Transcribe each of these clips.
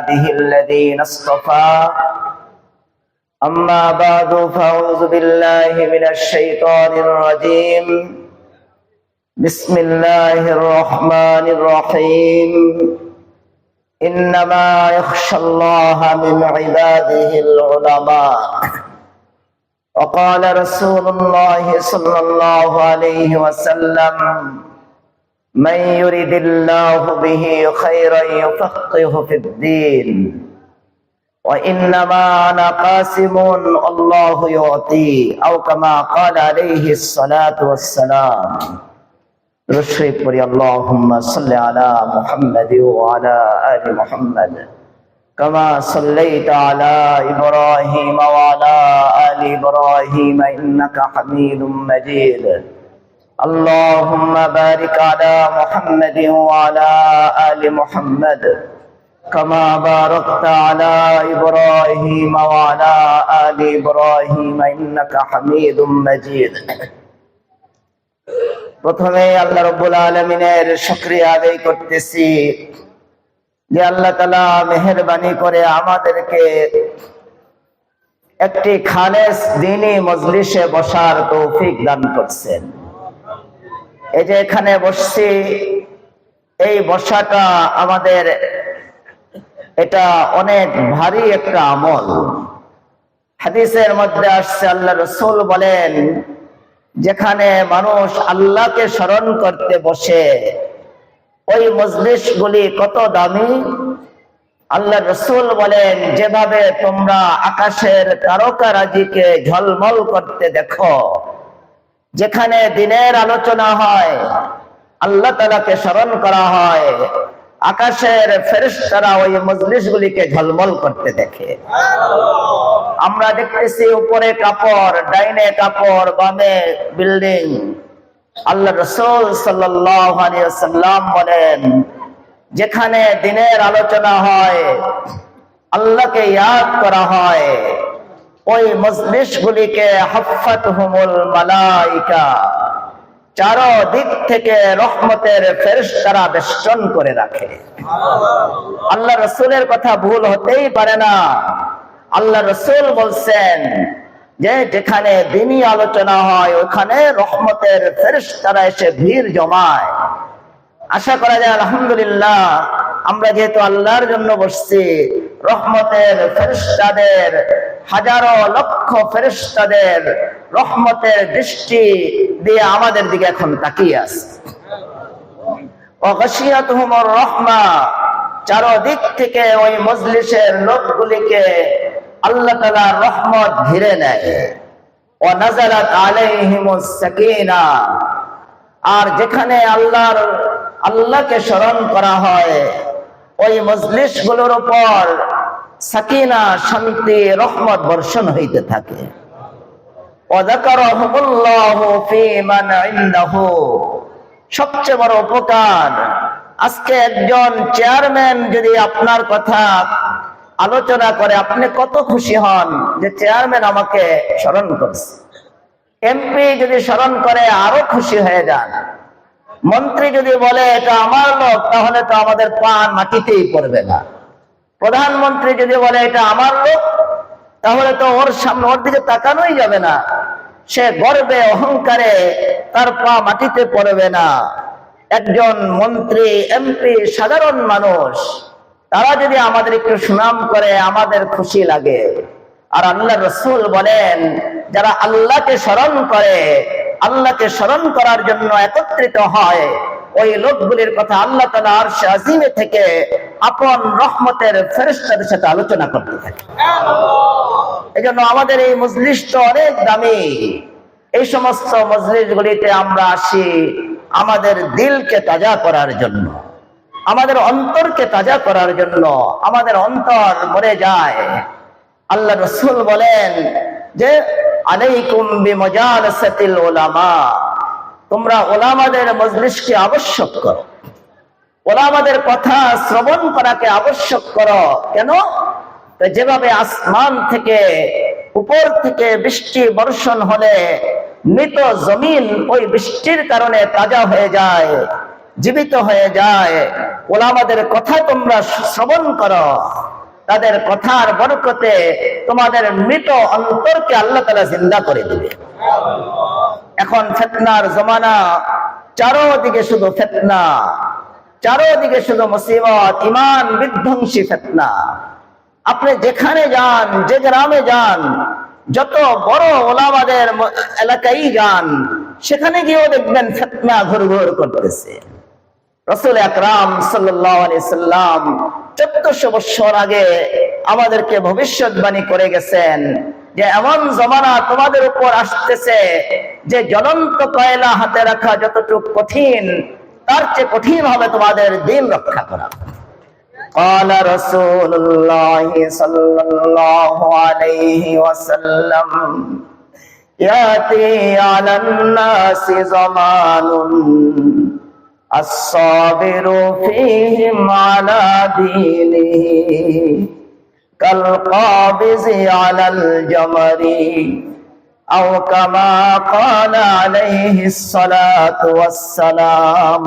عباده الذين اصطفى أما بعد فأعوذ بالله من الشيطان الرجيم بسم الله الرحمن الرحيم إنما يخشى الله من عباده العلماء وقال رسول الله صلى الله عليه وسلم من يرد الله به خيرا يفقهه في الدين وإنما أنا قاسم الله يعطي أو كما قال عليه الصلاة والسلام رشيد بري اللهم صل على محمد وعلى آل محمد كما صليت على إبراهيم وعلى آل إبراهيم إنك حميد مجيد اللهم بارك على محمد وعلى آل محمد كما باركت على إبراهيم وعلى آل إبراهيم إنك حميد مجيد প্রথমে আল্লাহ রাব্বুল আলামিনের শুকরিয়া আদায় করতেছি যে আল্লাহ তাআলা মেহেরবানি করে আমাদেরকে একটি খালেস দ্বীনি মজলিসে বসার তৌফিক দান করছেন। এই যে এখানে বসছি, এই বসাটা আমাদের এটা অনেক ভারী একটা আমল। হাদিসের মধ্যে আসছে আল্লাহ রাসূল বলেন যেখানে মানুষ আল্লাহকে স্মরণ করতে বসে ওই মজলিসগুলি কত দামি। আল্লাহ রাসূল বলেন যেভাবে তোমরা আকাশের তারকারাজিকে ঝলমল করতে দেখো, যেখানে দিনের আলোচনা হয়, আল্লাহ তাআলাকে স্মরণ করা হয়, আকাশের ফেরেশতারা ওই মজলিসগুলিকে ঝলমল করতে দেখে। আমরা দেখতেছি উপরে কাপড়, ডাইনে কাপড়, বামে বিল্ডিং। আল্লাহ রাসূল সাল্লাল্লাহু আলাইহি ওয়াসাল্লাম বলেন যেখানে দিনের আলোচনা হয়, আল্লাহকে ইয়াদ করা হয়, ওই মজলিসগুলিকে হাফাতহুমুল মালাইকা, চারদিক থেকে রহমতের ফেরেশতারা বেষ্টন করে রাখে। আল্লাহ রাসূলের কথা ভুল হতেই পারে না। আল্লাহ রাসূল বলছেন যে যেখানে দ্বীনি আলোচনা হয় ওখানে রহমতের ফেরেশতারা এসে ভিড় জমায়। আশা করা যায় আলহামদুলিল্লাহ আমরা যেহেতু আল্লাহর জন্য বসছি, রহমতের ফেরেশতাদের, হাজারো লক্ষ ফেরেশতাদের রহমতের দৃষ্টি দিয়ে আমাদের দিকে এখন তাকিয়ে আছে। ওয়াগশিয়াতুহুমুর রাহমা, চারদিক থেকে ওই মজলিসের লোকগুলিকে আল্লাহ তাআলার রহমত ঘিরে নেয়। ওয়া নাযালাত আলাইহিমুস সাকিনা, আর যেখানে আল্লাহকে স্মরণ করা হয় ওই মজলিসগুলোর উপর সাকিনা, শান্তি, রহমত বর্ষণ হইতে থাকে। ওয়া যাকারাহুমুল্লাহু ফী মান ইনদাহু, সবচেয়ে বড় উপকার, আজকে একজন চেয়ারম্যান যদি আপনার কথা আলোচনা করে আপনি কত খুশি হন যে চেয়ারম্যান আমাকে স্মরণ করছে। এমপি যদি স্মরণ করে আরো খুশি হয়ে যান। মন্ত্রী যদি বলে এটা আমার লোক, তাহলে তো আমাদের পা মাটিতেই পড়বে না। প্রধানমন্ত্রী যদি বলে এটা আমার লোক, তাহলে তো ওর সামনে, ওর দিকে তাকানোই যাবে না। সে গর্বে অহংকারে তার পা মাটিতে পড়বে না। একজন মন্ত্রী, এমপি, সাধারণ মানুষ, তারা যদি আমাদের একটু সুনাম করে আমাদের খুশি লাগে। আর আল্লাহ রাসূল বলেন যারা আল্লাহকে স্মরণ করে, আল্লাহকে স্মরণ করার জন্য একত্রিত হয়, ওই লোকগুলির কথা আল্লাহ তাআলা আরশে আজিমে থেকে আপন রহমতের ফেরেশতাদের সাথে আলোচনা করতে থাকে। এজন্য আমাদের এই মজলিস তো অনেক দামি। এই সমস্ত মজলিসগুলিতে আমরা আসি আমাদের দিলকে তাজা করার জন্য, আমাদের অন্তরকে তাজা করার জন্য। আমাদের অন্তর মরে যায়। আল্লাহ রাসূল বলেন যে আলাইকুম বিমুজালাসাতিল উলামা, তোমরা উলামাদের মজলিসকে আবশ্যক করো, উলামাদের কথা শ্রবণ করাকে আবশ্যক করো। কেন? যেভাবে আসমান থেকে, উপর থেকে বৃষ্টি বর্ষণ হলে মৃত জমিন ওই বৃষ্টির কারণে তাজা হয়ে যায়, জীবিত হয়ে যায়, উলামাদের কথা তোমরা শ্রবণ করো। তাদের কথার বরকতে তোমাদের মৃত অন্তরকে আল্লাহ তাআলা জিন্দা করে দিবে। এখন ফিতনার জমানা, চারদিকে শুধু ফিতনা, চারদিকে শুধু মুসিবত, ঈমান বিধ্বংসী ফিতনা। আপনি যেখানে যান, যে গ্রামে যান, যত বড় ওলামাদের এলাকায় যান, সেখানে গিয়েও দেখবেন ফিতনা ঘুরঘুর করতেছে। রাসূল আকরাম সাল্লাল্লাহু আলাইহি সাল্লাম 1400 বছর আগে আমাদেরকে ভবিষ্যৎবাণী করে গেছেন যে এমন জমানা তোমাদের উপর আসতেছে যে জ্বলন্ত কয়লা হাতে রাখা যতটুকু কঠিন, তার চেয়ে কঠিন হবে তোমাদের দিন রক্ষা করা। قال رسول الله صلى الله عليه وسلم يأتي على الناس زمان الصابر فيهم على دينه كالقابض على الجمر أو كما قال عليه الصلاة والسلام।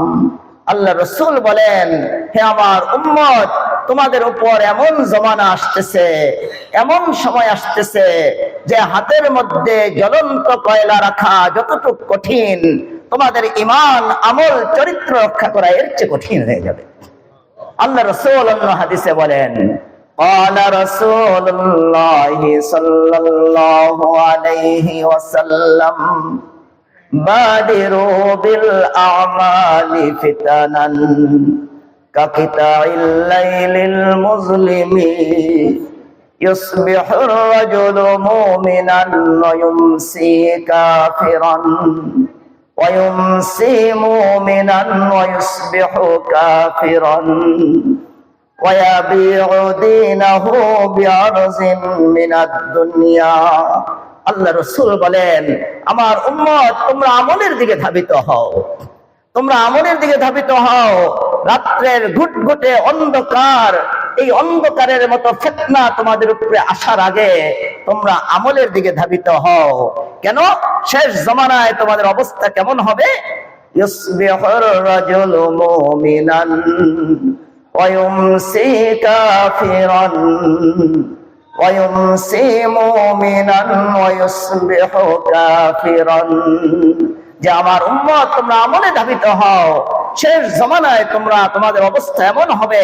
আল্লাহ রসুল বলেন, হে আমার উম্মত, তোমাদের উপর এমন জমানা আসতেছে, এমন সময় আসতেছে যে হাতের মধ্যে জ্বলন্ত কয়লা রাখা যতটুকু কঠিন, তোমাদের ঈমান, আমল, চরিত্র রক্ষা করা এর চেয়ে কঠিন হয়ে যাবে। আল্লাহ রাসূল অন্য হাদিসে বলেন, قال رسول الله صلى الله عليه وسلم بادروا بالأعمال فتنا كقطع الليل المظلم يصبح الرجل مؤمنا ويمسي كافرا ويمسي مؤمنا ويصبح كافرا ويبيع دينه بعرض من الدنيا। আল্লাহ রসুল বলেন, আমার উম্মত, তোমরা আমলের দিকে ধাবিত হও, তোমরা আমলের দিকে ধাবিত হও। রাত্রের ঘুটঘুটে অন্ধকার, এই অন্ধকারের মতো ফিতনা তোমাদের উপরে আসার আগে তোমরা আমলের দিকে ধাবিত হও। কেন? শেষ জমানায় তোমাদের অবস্থা কেমন হবে? ইউসবিহুর রাজুলু মুমিনান ওয়া ইউমসি কাফিরান ওয়া ইউমসি মুমিনান ওয়া ইউসবিহু কাফিরান। যে আমার উম্মত, তোমরা আমলে ধাবিত হও। শেষ জমানায় তোমাদের অবস্থা এমন হবে,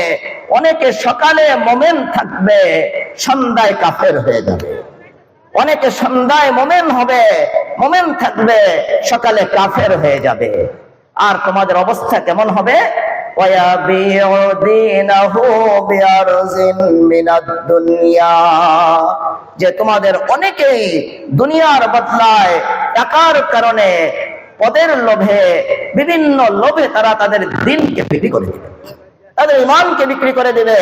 অনেকে সকালে মোমেন থাকবে, সন্ধ্যায় কাফের হয়ে যাবে। অনেকে সন্ধ্যায় মোমেন হবে, মোমেন থাকবে, সকালে কাফের হয়ে যাবে। আর তোমাদের অবস্থা কেমন হবে? যে তোমাদের অনেকেই দুনিয়ার বদলায় টাকার কারণে, পদের লোভে, বিভিন্ন লোভে তারা তাদের দিনকে বিক্রি করে দিবে, তাদের ঈমানকে বিক্রি করে দিবে,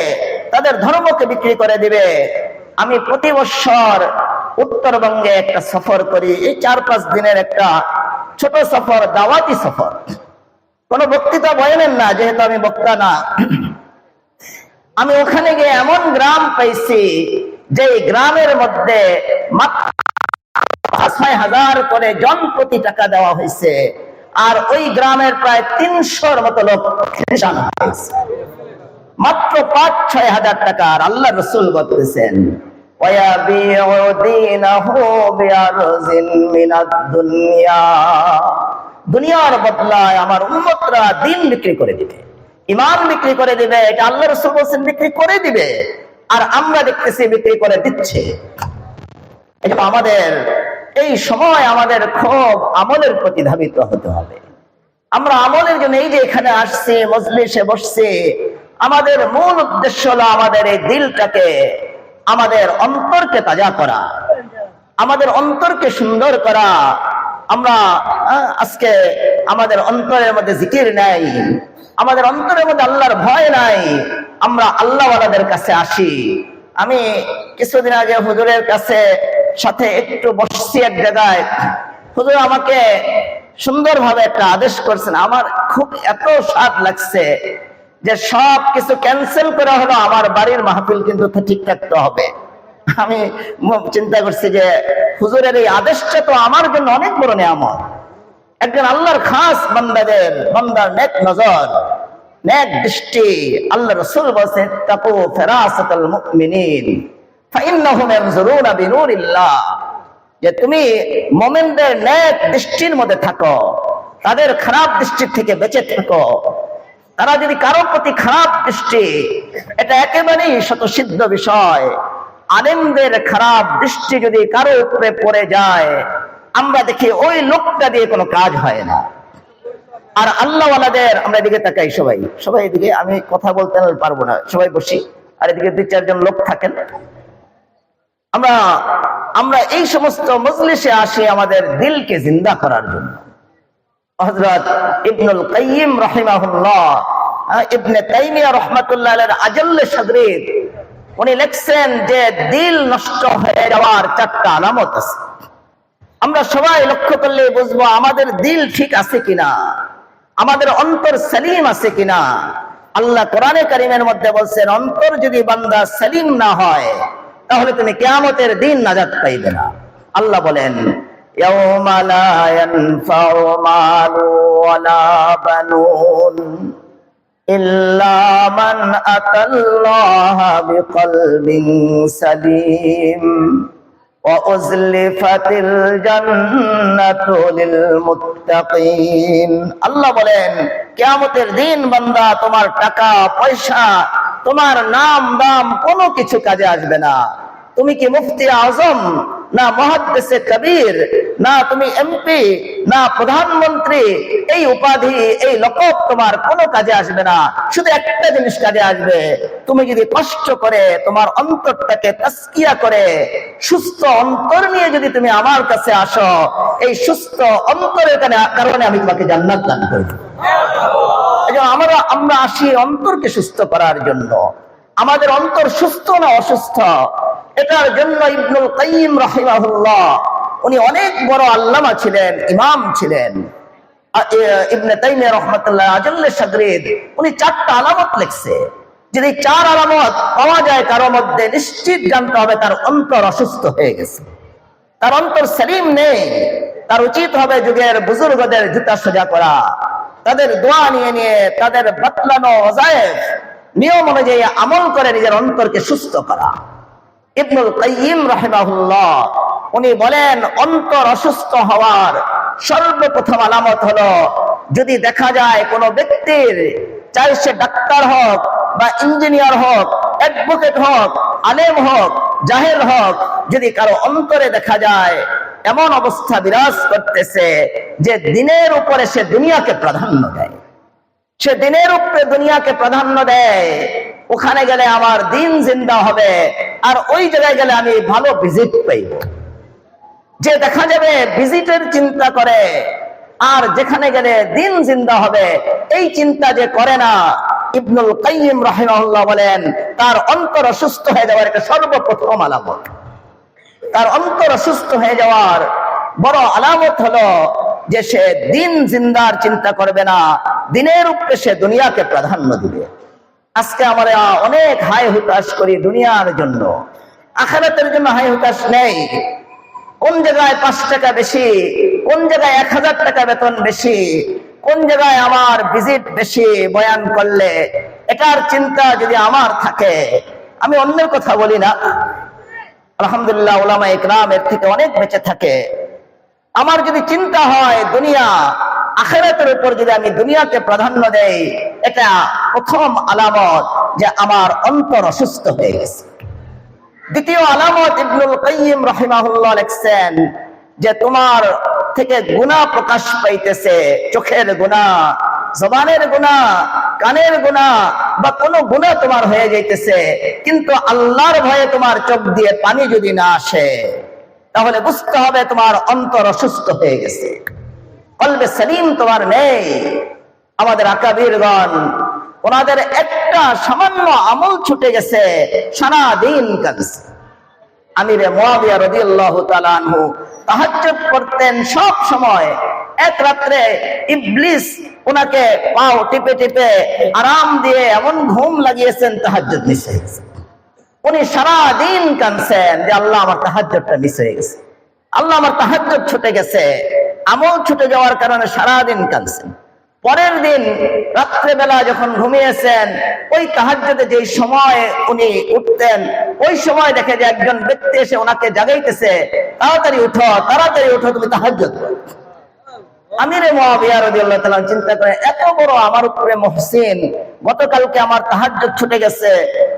তাদের ধর্মকে বিক্রি করে দিবে। আমি প্রতি বছর উত্তরবঙ্গে একটা সফর করি, এই 4-5 দিনের একটা ছোট সফর, দাওয়াতি সফর। কোন বক্তৃতা বয়ানের না, যেহেতু আমি বক্তা না। আমি ওখানে গিয়ে এমন গ্রাম পাইছি যে গ্রামের মধ্যে মাত্র 6,000 করে জন প্রতি টাকা দেওয়া হয়েছে, আর ওই গ্রামের প্রায় 300-র মতো লোক খ্রিস্টান হয়েছে। মাত্র 5-6 হাজার টাকা। আর আল্লাহ রাসূল বলতেছেন, দুনিয়ার বদলায় আমার উম্মতরা দিন বিক্রি করে দিবে, ঈমান বিক্রি করে দিবে। এটা আল্লাহ রাসূল বলেছেন, বিক্রি করে দিবে। আর আমরা দেখতেছি বিক্রি করে দিচ্ছে। এটা আমাদের এই সময় আমাদের খুব আমলের প্রতি ধাবিত হতে হবে। আমরা আমলের জন্য এই যে এখানে আসছি, মজলিসে বসছি, আমাদের মূল উদ্দেশ্য হলো আমাদের এই দিলটাকে, আমাদের অন্তরকে তাজা করা, আমাদের অন্তরকে সুন্দর করা। আমরা আজকে আমাদের অন্তরের মধ্যে জিকির নাই, আমাদের অন্তরের মধ্যে আল্লাহর ভয় নাই। আমরা আল্লাহওয়ালাদের কাছে আসি। আমি কিছুদিন আগে হুজুরের কাছে সাথে একটু বসছি এক জায়গায়। হুজুর আমাকে সুন্দরভাবে একটা আদেশ করছেন। আমার খুব এত স্বাদ লাগছে যে সব কিছু ক্যান্সেল করা হলো, আমার বাড়ির মাহফিল কিন্তু ঠিক থাকতে হবে। আমি চিন্তা করছি যে হুজুরের এই আদেশটা তো আমার জন্য অনেক বড় নিয়ামত। একজন আল্লাহর খাস বান্দার নেক নজর, নেক দৃষ্টি। আল্লাহ রাসূল বলেন তাকু ফিরাসাতাল মুমিনিন ফাইন্নাহুম ইয়ানজুরুনা বিনুরিল্লাহ, যে তুমি মুমিনদের নেক দৃষ্টির মধ্যে থাকো, তাদের খারাপ দৃষ্টির থেকে বেঁচে থাকো। তারা যদি কারো প্রতি খারাপ দৃষ্টি, এটা একেবারেই স্বতঃসিদ্ধ বিষয়। আলেমদের খারাপ দৃষ্টি যদি কারো উপরে পড়ে যায়, আমরা দেখি ওই লোকটা দিয়ে কোনো কাজ হয় না। আর আল্লাহওয়ালাদের আমরা এদিকে তাকাই, সবাই এদিকে, আমি কথা বলতে পারবো না, সবাই বসি, আর এদিকে 2-4 জন লোক থাকেন। আমরা এই সমস্ত মজলিসে আসি আমাদের দিলকে জিন্দা করার জন্য। হযরত ইবনুল কাইয়িম রাহিমাহুল্লাহ, ইবনে তাইমিয়া রাহমাতুল্লাহ আলাইহির আজল্লে সাদরিদ, উনি লিখছেন যে দিল নষ্ট হয়ে যাওয়ার 4টা আলামত আছে। আমরা সবাই লক্ষ্য করলে বুঝবো আমাদের দিল ঠিক আছে কিনা, আমাদের অন্তর সালিম আছে কিনা। আল্লাহ কোরআনে কারীমের মধ্যে বলছেন, অন্তর যদি বান্দা সালিম না হয় তাহলে তুমি কিয়ামতের দিন নাজাত পাইবে না। আল্লাহ বলেন, ইয়াউমা লা ইয়ানফাউ মালু ওয়ালা বানুন ইল্লা মান আতাল্লাহা বিকলবিন সালিম ওয়া উযলিফাতিল জান্নাতু লিল মুত্তাকিন। আল্লাহ বলেন, কিয়ামতের দিন বান্দা তোমার টাকা পয়সা, তোমার নাম দাম কোনো কিছু কাজে আসবে না। তুমি কি মুফতি আজম, না মুহাদ্দিসে কবির, না তুমি এমপি, না প্রধানমন্ত্রী, এই উপাধি এই লকব তোমার কোনো কাজে আসবে না। শুধু একটা জিনিস কাজে আসবে, তুমি যদি কষ্ট করে তোমার অন্তরটাকে তাসকিয়া করে সুস্থ অন্তর নিয়ে যদি তুমি আমার কাছে আসো, এই সুস্থ অন্তরের কারণে আমি তোমাকে জান্নাত দান করব। আমরা আসি অন্তরকে সুস্থ করার জন্য। আমাদের অন্তর সুস্থ না অসুস্থ, এটার জন্য ইবনুল কাইয়িম রাহিমাহুল্লাহ, উনি অনেক বড় আল্লামা ছিলেন, ইমাম ছিলেন। ইবনে তাইমিয়া রাহমাতুল্লাহ আজল্লে সাদরিদ, উনি 4টা আলামত লিখছে। যদি 4 আলামত পাওয়া যায় কারো মধ্যে, নিশ্চিত জানতে হবে তার অন্তর অসুস্থ হয়ে গেছে, তার অন্তর সালিম নেই। তার উচিত হবে যুগের বুজুর্গদের জুতা সোজা করা, তাদের দোয়া নিয়ে তাদের বাতলানো ওয়াজায়েফ নিয়ম অনুযায়ী আমল করে নিজের অন্তরকে সুস্থ করা। ইবনুল কাইয়িম রাহিমাহুল্লাহ উনি বলেন, অন্তর অসুস্থ হওয়ার সর্বপ্রথম আলামত হলো, যদি দেখা যায় কোন ব্যক্তির, চাই সে ডাক্তার হোক বা ইঞ্জিনিয়ার হোক, অ্যাডভোকেট হোক, আলেম হোক, জাহেল হোক, যদি কারো অন্তরে দেখা যায় এমন অবস্থা বিরাজ করতেছে যে দিনের উপরে সে দুনিয়াকে প্রাধান্য দেয়, সে দিনের উপরে দুনিয়াকে প্রাধান্য দেয়, ওখানে গেলে আমার দিন জিন্দা হবে, আর ওই জায়গায় গেলে আমি ভালো ভিজিট পাইব। যে দেখা যাবে ভিজিটের চিন্তা করে, আর যেখানে গেলে দিন জিন্দা হবে এই চিন্তা যে করে না, ইবনুল কাইয়িম রাহিমাহুল্লাহ বলেন তার অন্তর অসুস্থ হয়ে যাওয়ার একটা সর্বপ্রথম আলামত। তার অন্তর অসুস্থ হয়ে যাওয়ার বড় আলামত হলো যে সে দিন জিন্দার চিন্তা করবে না, দিনের উপরে সে দুনিয়াকে প্রাধান্য দিবে। আজকে আমরা অনেক হাই হুতাশ করি দুনিয়ার জন্য, আখিরাতের জন্য হাই হুতাশ নেই। কোন জায়গায় 5 টাকা বেশি, কোন জায়গায় 1000 টাকা বেতন বেশি, কোন জায়গায় আমার ভিজিট বেশি বয়ান করলে, এটার চিন্তা যদি আমার থাকে, আমি অন্যের কথা বলি না, আলহামদুলিল্লাহ উলামা ইকরাম এর থেকে অনেক বেঁচে থাকে। আমার যদি চিন্তা হয় দুনিয়া, আখিরাতের উপর যদি আমি দুনিয়াকে প্রাধান্য দেই, এটা প্রথম আলামত যে আমার অন্তর অসুস্থ হয়ে গেছে। দ্বিতীয় আলামত ইবনুল কাইয়িম রাহিমাহুল্লাহ লিখছেন যে তোমার থেকে গুনাহ প্রকাশ পাইতেছে, চোখের গুনাহ, জবানের গুনাহ, কানের গুনাহ, বা কোনো গুনাহ তোমার হয়ে যাইতেছে, কিন্তু আল্লাহর ভয়ে তোমার চোখ দিয়ে পানি যদি না আসে, তাহলে বুঝতে হবে তোমার অন্তর অসুস্থ হয়ে গেছে, কলবে সালিম তোমার নেই। আমাদের আকাবিরগণ, ওনাদের একটা সামান্য আমল ছুটে গেছে, সারা দিন কাঁদছে। আমিরে মুয়াবিয়া রাদিয়াল্লাহু তাআলা আনহু তাহাজ্জুদ করতেন সব সময়। এক রাত্রে ইবলিস ওনাকে পাও টিপে টিপে আরাম দিয়ে এমন ঘুম লাগিয়েছেন, তাহাজ্জুদ মিস হয়ে গেছে। উনি সারা দিন কাঁদছেন যে আল্লাহ আমার তাহাজ্জুদটা মিস হয়ে গেছে, আল্লাহ আমার তাহাজ্জুদ ছুটে গেছে। আমল ছুটে যাওয়ার কারণে সারা দিন কাঁদছেন। পরের দিন রাত্রেবেলা যখন ঘুমিয়েছেন, ওই তাহাজ্জুদে যেই সময় উনি উঠতেন, ওই সময় দেখে যে একজন ব্যক্তি এসে ওনাকে জাগাইতেছে, তাড়াতাড়ি উঠো, তাড়াতাড়ি উঠো, তুমি তাহাজ্জুদ করো। আমিরে মুআবিয়া রাদিয়াল্লাহু তাআলা চিন্তা করে, এত বড় আমার উপরে মুহসিন, গতকালকে আমার তাহাজ্জুদ ছুটে গেছে,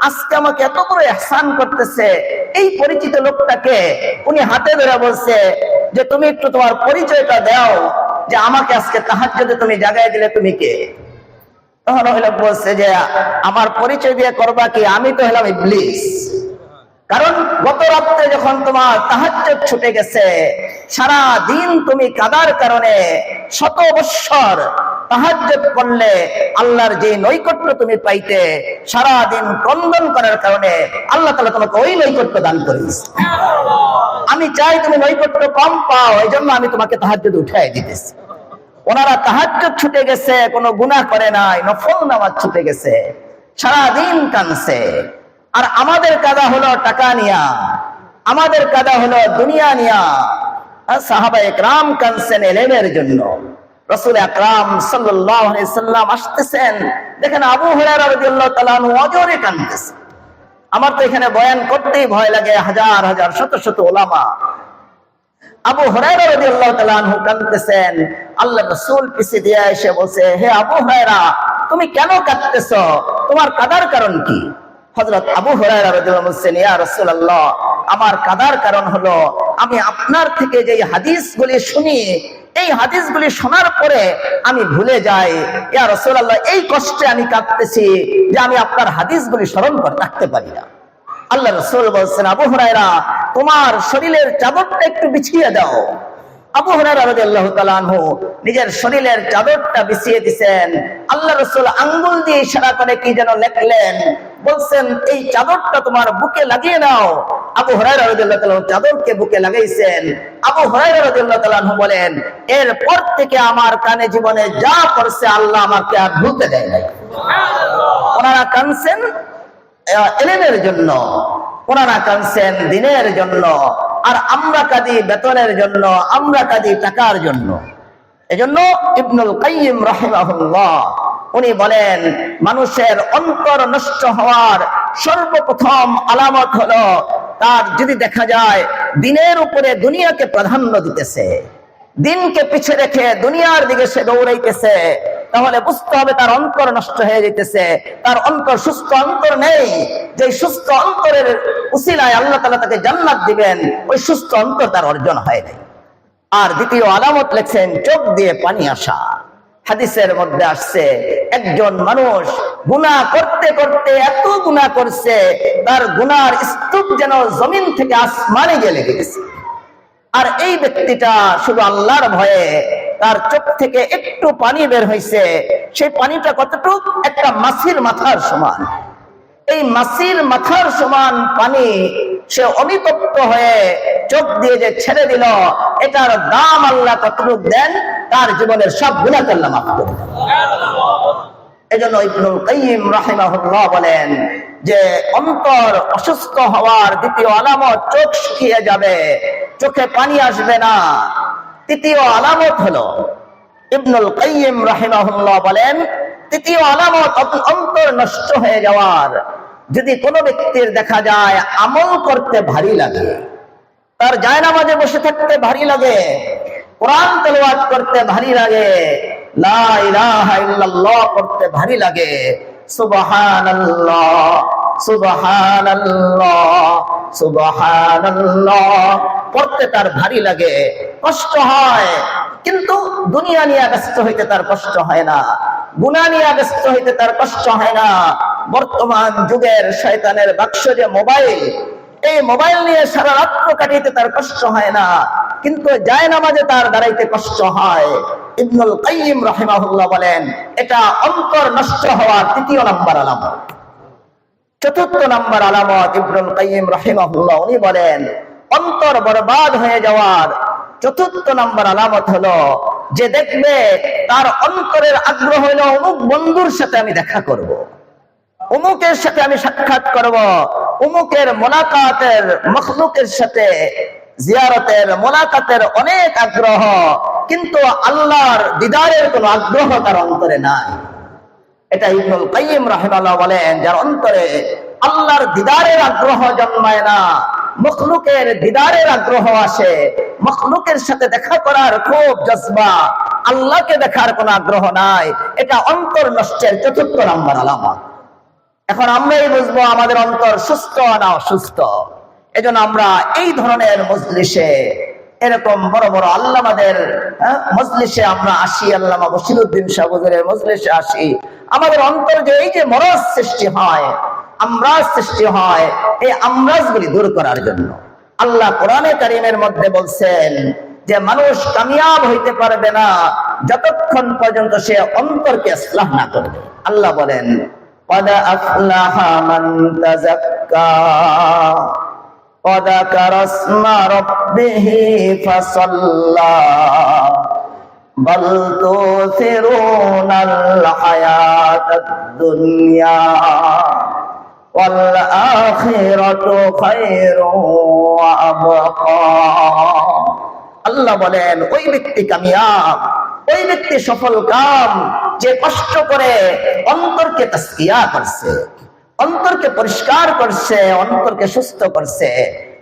আজকে আমাকে এত বড় ইহসান করতেছে, এই পরিচিত লোকটাকে উনি হাতে ধরে বলছে যে তুমি একটু তোমার পরিচয়টা দাও, যে আমাকে আজকে তাহাজ্জুদে তুমি জাগায় দিলে, তুমি কে? তখন ওই লোক বলছে যে আমার পরিচয় দিয়ে করবা কি, আমি তো হলাম ইবলিস। কারণ গত রাত্রে যখন তোমার তাহাজ্জুদ ছুটে গেছে, সারা দিন তুমি কাদার কারণে শত বৎসর তাহাজ্জুদ করলে আল্লাহর যে নৈকট্য তুমি পাইতে, সারা দিন ক্রন্দন করার কারণে আল্লাহ তাআলা তোমাকে ওই নৈকট্য দান করেছে। আমি চাই তুমি নৈকট্য কম পাও, এই জন্য আমি তোমাকে তাহাজ্জুদ উঠাই দিতেছি। ওনারা তাহাজ্জুদ ছুটে গেছে, কোনো গুনাহ করে নাই, নফল নামাজ ছুটে গেছে, সারা দিন কাঁদছে। আর আমাদের কাদা হলো টাকা নিয়া, আমাদের কাদা হলো দুনিয়া নিয়া। সাহাবা একরাম কাঁদছেন ইলমের জন্য। রাসূল আকরাম সাল্লাল্লাহু আলাইহি সাল্লাম আসতেছেন, দেখেন আবু হুরায়রা রাদিয়াল্লাহু তাআলা আনহু অজরে কাঁদতেছে। আমার তো এখানে বয়ান করতেই ভয় লাগে, হাজার হাজার শত শত উলামা। আবু হুরায়রা রাদিয়াল্লাহু তাআলা আনহু কাঁদতেছেন, আল্লাহ রাসূল পিছে দিয়ে এসে বলছে, হে আবু হুরায়রা, তুমি কেন কাঁদতেছো? তোমার কাদার কারণ কি? হযরত আবু হুরায়রা রাদিয়াল্লাহু আনহু বলছেন, ইয়া রাসূলুল্লাহ, আমার কাদার কারণ হলো আমি আপনার থেকে যে হাদিসগুলি শুনি, এই হাদিসগুলি শোনার পরে আমি ভুলে যাই। ইয়া রাসূলুল্লাহ, এই কষ্টে আমি কাঁদতেছি যে আমি আপনার হাদিসগুলি স্মরণ করতে রাখতে পারি না। আল্লাহ রাসূল বলছেন, আবু হুরায়রা, তোমার শরীরের চাদরটা একটু বিছিয়ে দাও। আবু হুরায়রা রাদিয়াল্লাহু তাআলা আনহু নিজের শরীরের চাদরটা বিছিয়ে দিয়েছেন। আল্লাহ রাসূল আঙ্গুল দিয়ে ইশারা করে কি যেন লেখলেন, বলছেন এই চাদরটা তোমার বুকে লাগিয়ে নাও। আবু হুরায়রা রাদিয়াল্লাহু তাআলা চাদরকে বুকে লাগাইছেন। আবু হুরায়রা রাদিয়াল্লাহু তাআলা আনহু বলেন, এরপর থেকে আমার কানে জীবনে যা পড়ছে আল্লাহ আমাকে আর ভুলতে দেয় নাই। ওনারা কাঁদছেন ইলমের জন্য, ওনারা কাঁদছেন দ্বীনের জন্য, আর আমরা কাঁদি বেতনের জন্য, আমরা কাঁদি টাকার জন্য। এজন্য ইবনুল কাইয়িম রাহিমাহুল্লাহ উনি বলেন, মানুষের অন্তর নষ্ট হওয়ার সর্বপ্রথম আলামত হলো তার যদি দেখা যায় দ্বীনের উপরে দুনিয়াকে প্রাধান্য দিতেছে, দিনকে পিছে রেখে দুনিয়ার দিকে সে দৌড়াইতেছে, তাহলে বুঝতে হবে তার অন্তর নষ্ট হয়ে যেতেছে, তার অন্তর সুস্থ অন্তর নেই। যে সুস্থ অন্তরের উসিলায় আল্লাহ তাআলা তাকে জান্নাত দিবেন, ওই সুস্থ অন্তর তার অর্জন হয় নাই। আর দ্বিতীয় আলামত লেখছেন চোখ দিয়ে পানি আসা। হাদিসের মধ্যে আসছে, একজন মানুষ গুনাহ করতে করতে এত গুনাহ করছে, তার গুনার স্তূপ যেন জমিন থেকে আসমানে গিয়ে লেগে গেছে। আর এই ব্যক্তিটা শুধু আল্লাহর ভয়ে তার চোখ থেকে একটু পানি বের হয়েছে, সেই পানিটা কতটুকু? একটা মাছির মাথার সমান। এই মাছির মাথার সমান পানি সে অবিতপ্ত হয়ে চোখ দিয়ে যে ছেড়ে দিল, এটার দাম আল্লাহ কতটুকু দেন? তার জীবনের সব গুনাহ আল্লাহ মাফ করে দেন। এজন্য ইবনুল কাইয়িম রাহিমাহুল্লাহ বলেন যে অন্তর অসুস্থ হওয়ার দ্বিতীয় আলামত চোখ শুকিয়ে যাবে, চোখে পানি আসবে না। তৃতীয় আলামত হলো, ইবনুল কাইয়িম রাহিমাহুল্লাহ বলেন, তৃতীয় আলামত অন্তর নষ্ট হয়ে যাওয়ার, যদি কোনো ব্যক্তির দেখা যায় আমল করতে ভারী লাগে, তার জায়নামাজে বসে থাকতে ভারী লাগে, কোরআন তেলাওয়াত করতে ভারী লাগে, লা ইলাহা ইল্লাল্লাহ পড়তে ভারী লাগে, সুবহানাল্লাহ সুবহানাল্লাহ সুবহানাল্লাহ পড়তে তার ভারী লাগে, কষ্ট হয়। কিন্তু দুনিয়া নিয়ে ব্যস্ত হইতে তার কষ্ট হয় না, গুনাহ নিয়ে ব্যস্ত হইতে তার কষ্ট হয় না। বর্তমান যুগের শয়তানের বাক্স যে মোবাইল, এই মোবাইল নিয়ে সারা রাত্র কাটাইতে তার কষ্ট হয় না, কিন্তু জায়নামাজে তার দাঁড়াইতে কষ্ট হয়। ইবনুল কাইয়িম রাহিমাহুল্লাহ বলেন, এটা অন্তর নষ্ট হওয়ার তৃতীয় নাম্বার আলামত। চতুর্থ নাম্বার আলামত ইবনুল কাইয়িম রাহিমাহুল্লাহ উনি বলেন, অন্তর বরবাদ হয়ে যাওয়ার চতুর্থ নাম্বার আলামত হলো যে দেখবে তার অন্তরের আগ্রহ হলো অমুক বন্ধুর সাথে আমি দেখা করব, অমুকের সাথে আমি সাক্ষাৎ করব, অমুকের মোলাকাতের, মখলুকের সাথে জিয়ারতের, মোলাকাতের অনেক আগ্রহ। কিন্তু আল্লাহর দিদারের কোনো আগ্রহ তার অন্তরে নাই। এটা ইবনুল কাইয়িম রাহিমাহুল্লাহ বলেন, যার অন্তরে আল্লাহর দিদারের আগ্রহ জন্মায় না, মখলুকের দিদারের আগ্রহ আসে, মখলুকের সাথে দেখা করার খুব জজবা, আল্লাহকে দেখার কোনো আগ্রহ নাই, এটা অন্তর নষ্টের ৪র্থ নাম্বার আলামত। এখন আমরাই বুঝবো আমাদের অন্তর সুস্থ না অসুস্থ। এজন্য আমরা এই ধরনের মজলিসে, এরকম বড় বড় আল্লামাদের মজলিসে আমরা আসি, আল্লামা বশিরউদ্দিন শাহ হুজুরের মজলিসে আসি। আমাদের অন্তর যে এই যে মরজ সৃষ্টি হয়, আমরাজ সৃষ্টি হয়, এই আমরাজগুলি দূর করার জন্য আল্লাহ কোরআনে কারীমের মধ্যে বলছেন যে মানুষ কামিয়াব হইতে পারবে না যতক্ষণ পর্যন্ত সে অন্তরকে ইসলাহ না করবে। আল্লাহ বলেন, قد أفلح من تزكى وذكر اسم ربه فصلى بل تؤثرون الحياة الدنيا والآخرة خير وأبقى। আল্লাহ বলেন, ওই ব্যক্তি কামিয়াব, ওই ব্যক্তি সফল কাম যে কষ্ট করে অন্তরকে তাসকিয়া করছে, অন্তরকে পরিষ্কার করছে, অন্তরকে সুস্থ করছে,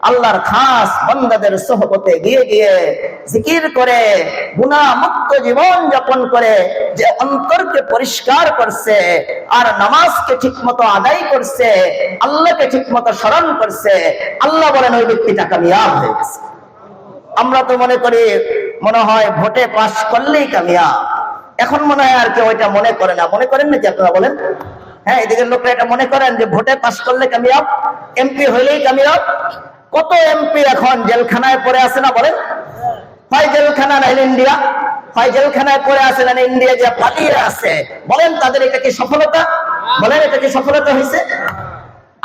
আল্লাহর খাস বান্দাদের সোহবতে গিয়ে গিয়ে জিকির করে গুনাহ মুক্ত জীবন যাপন করে যে অন্তরকে পরিষ্কার করছে, আর নামাজকে ঠিকমতো আদায় করছে, আল্লাহকে ঠিকমতো স্মরণ করছে, আল্লাহ বলেন ওই ব্যক্তিটা কামিয়াব হয়ে গেছে। আমরা তো মনে করি, মনে হয় ভোটে পাশ করলেই কামিয়াব। এখন মনে হয় আর কেউ ওইটা মনে করে না। মনে করেন নাকি আপনারা বলেন? হ্যাঁ, এদিকের লোকরা এটা মনে করেন যে ভোটে পাশ করলে কামিয়াব, এমপি হইলেই কামিয়াব। কত এমপি এখন জেলখানায় পড়ে আছে না বলেন? হয় জেলখানা না ইন্ডিয়া, হয় জেলখানায় পড়ে আছে না ইন্ডিয়া যে পালিয়ে আছে। বলেন তাদের এটা কি সফলতা? বলেন এটা কি সফলতা হয়েছে?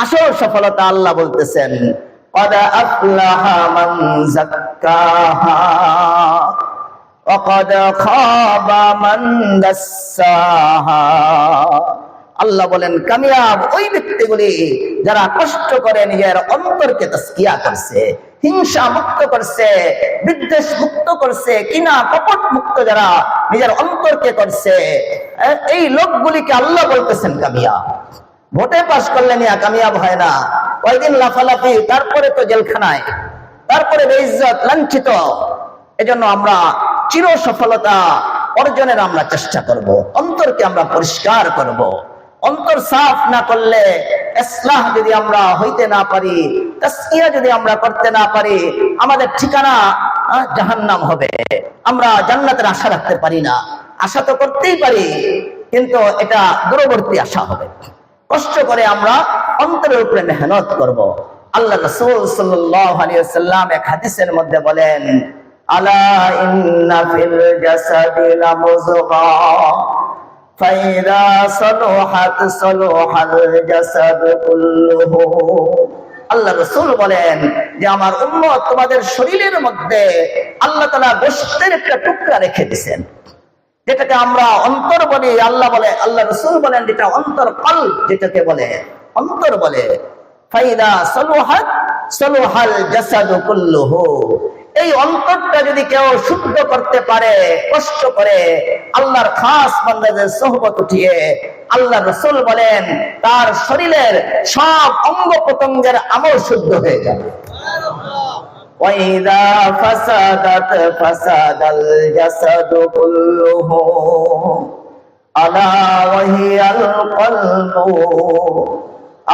আসল সফলতা আল্লাহ বলতেছেন, قد أفلح من زكاها وقد خاب من دساها। আল্লাহ বলেন কামিয়াব ওই ব্যক্তিগুলি যারা কষ্ট করে নিজের অন্তরকে তাসকিয়া করছে, হিংসা মুক্ত করছে, বিদ্বেষ মুক্ত করছে, কিনা কপট মুক্ত যারা নিজের অন্তরকে করছে, এই লোকগুলিকে আল্লাহ বলতেছেন কামিয়াব। ভোটে পাশ করলে নিয়ে কামিয়াব হয় না, কয়েকদিন লাফালাফি, তারপরে তো জেলখানায়, তারপরে বেইজ্জত, লাঞ্ছিত। এজন্য আমরা চির সফলতা অর্জনের আমরা চেষ্টা করব, অন্তরকে আমরা পরিষ্কার করব। অন্তর সাফ না করলে, ইসলাহ যদি আমরা হইতে না পারি, তাসকিয়া যদি আমরা করতে না পারি, আমাদের ঠিকানা জাহান্নাম হবে। আমরা জান্নাতের আশা রাখতে পারি না। আশা তো করতেই পারি, কিন্তু এটা দূরবর্তী আশা হবে। কষ্ট করে আমরা অন্তরের উপরে মেহনত করব। আল্লাহ রাসূল সাল্লাল্লাহু আলাইহি ওয়াসাল্লাম এক হাদিসের মধ্যে বলেন, আলা ইন্না ফিল জাসাদি লামুযগা ফাইদা সালুহাত সালুহাল জাসাদ কুল্লুহু। আল্লাহ রাসূল বলেন যে আমার উম্মত, তোমাদের শরীরের মধ্যে আল্লাহ তাআলা গোশতের একটা টুকরা রেখে দিয়েছেন, যেটাকে আমরা অন্তর বলি। আল্লাহ বলে, আল্লাহ রাসূল বলেন যেটা অন্তর, কলব যেটাকে বলে, অন্তর বলে। ফাইদা সালুহাত সালুহাল জাসাদু কুল্লুহু। এই অন্তরটা যদি কেউ শুদ্ধ করতে পারে, কষ্ট করে আল্লাহর খাস বান্দাদের সোহবত উঠিয়ে, আল্লাহ রাসূল বলেন তার শরীরের সব অঙ্গ প্রত্যঙ্গের আমল শুদ্ধ হয়ে যাবে। وَإِذَا فَسَدَتْ فَسَدَ الْجَسَدُ كُلُّهُ أَلَا وَهِيَ الْقَلْبُ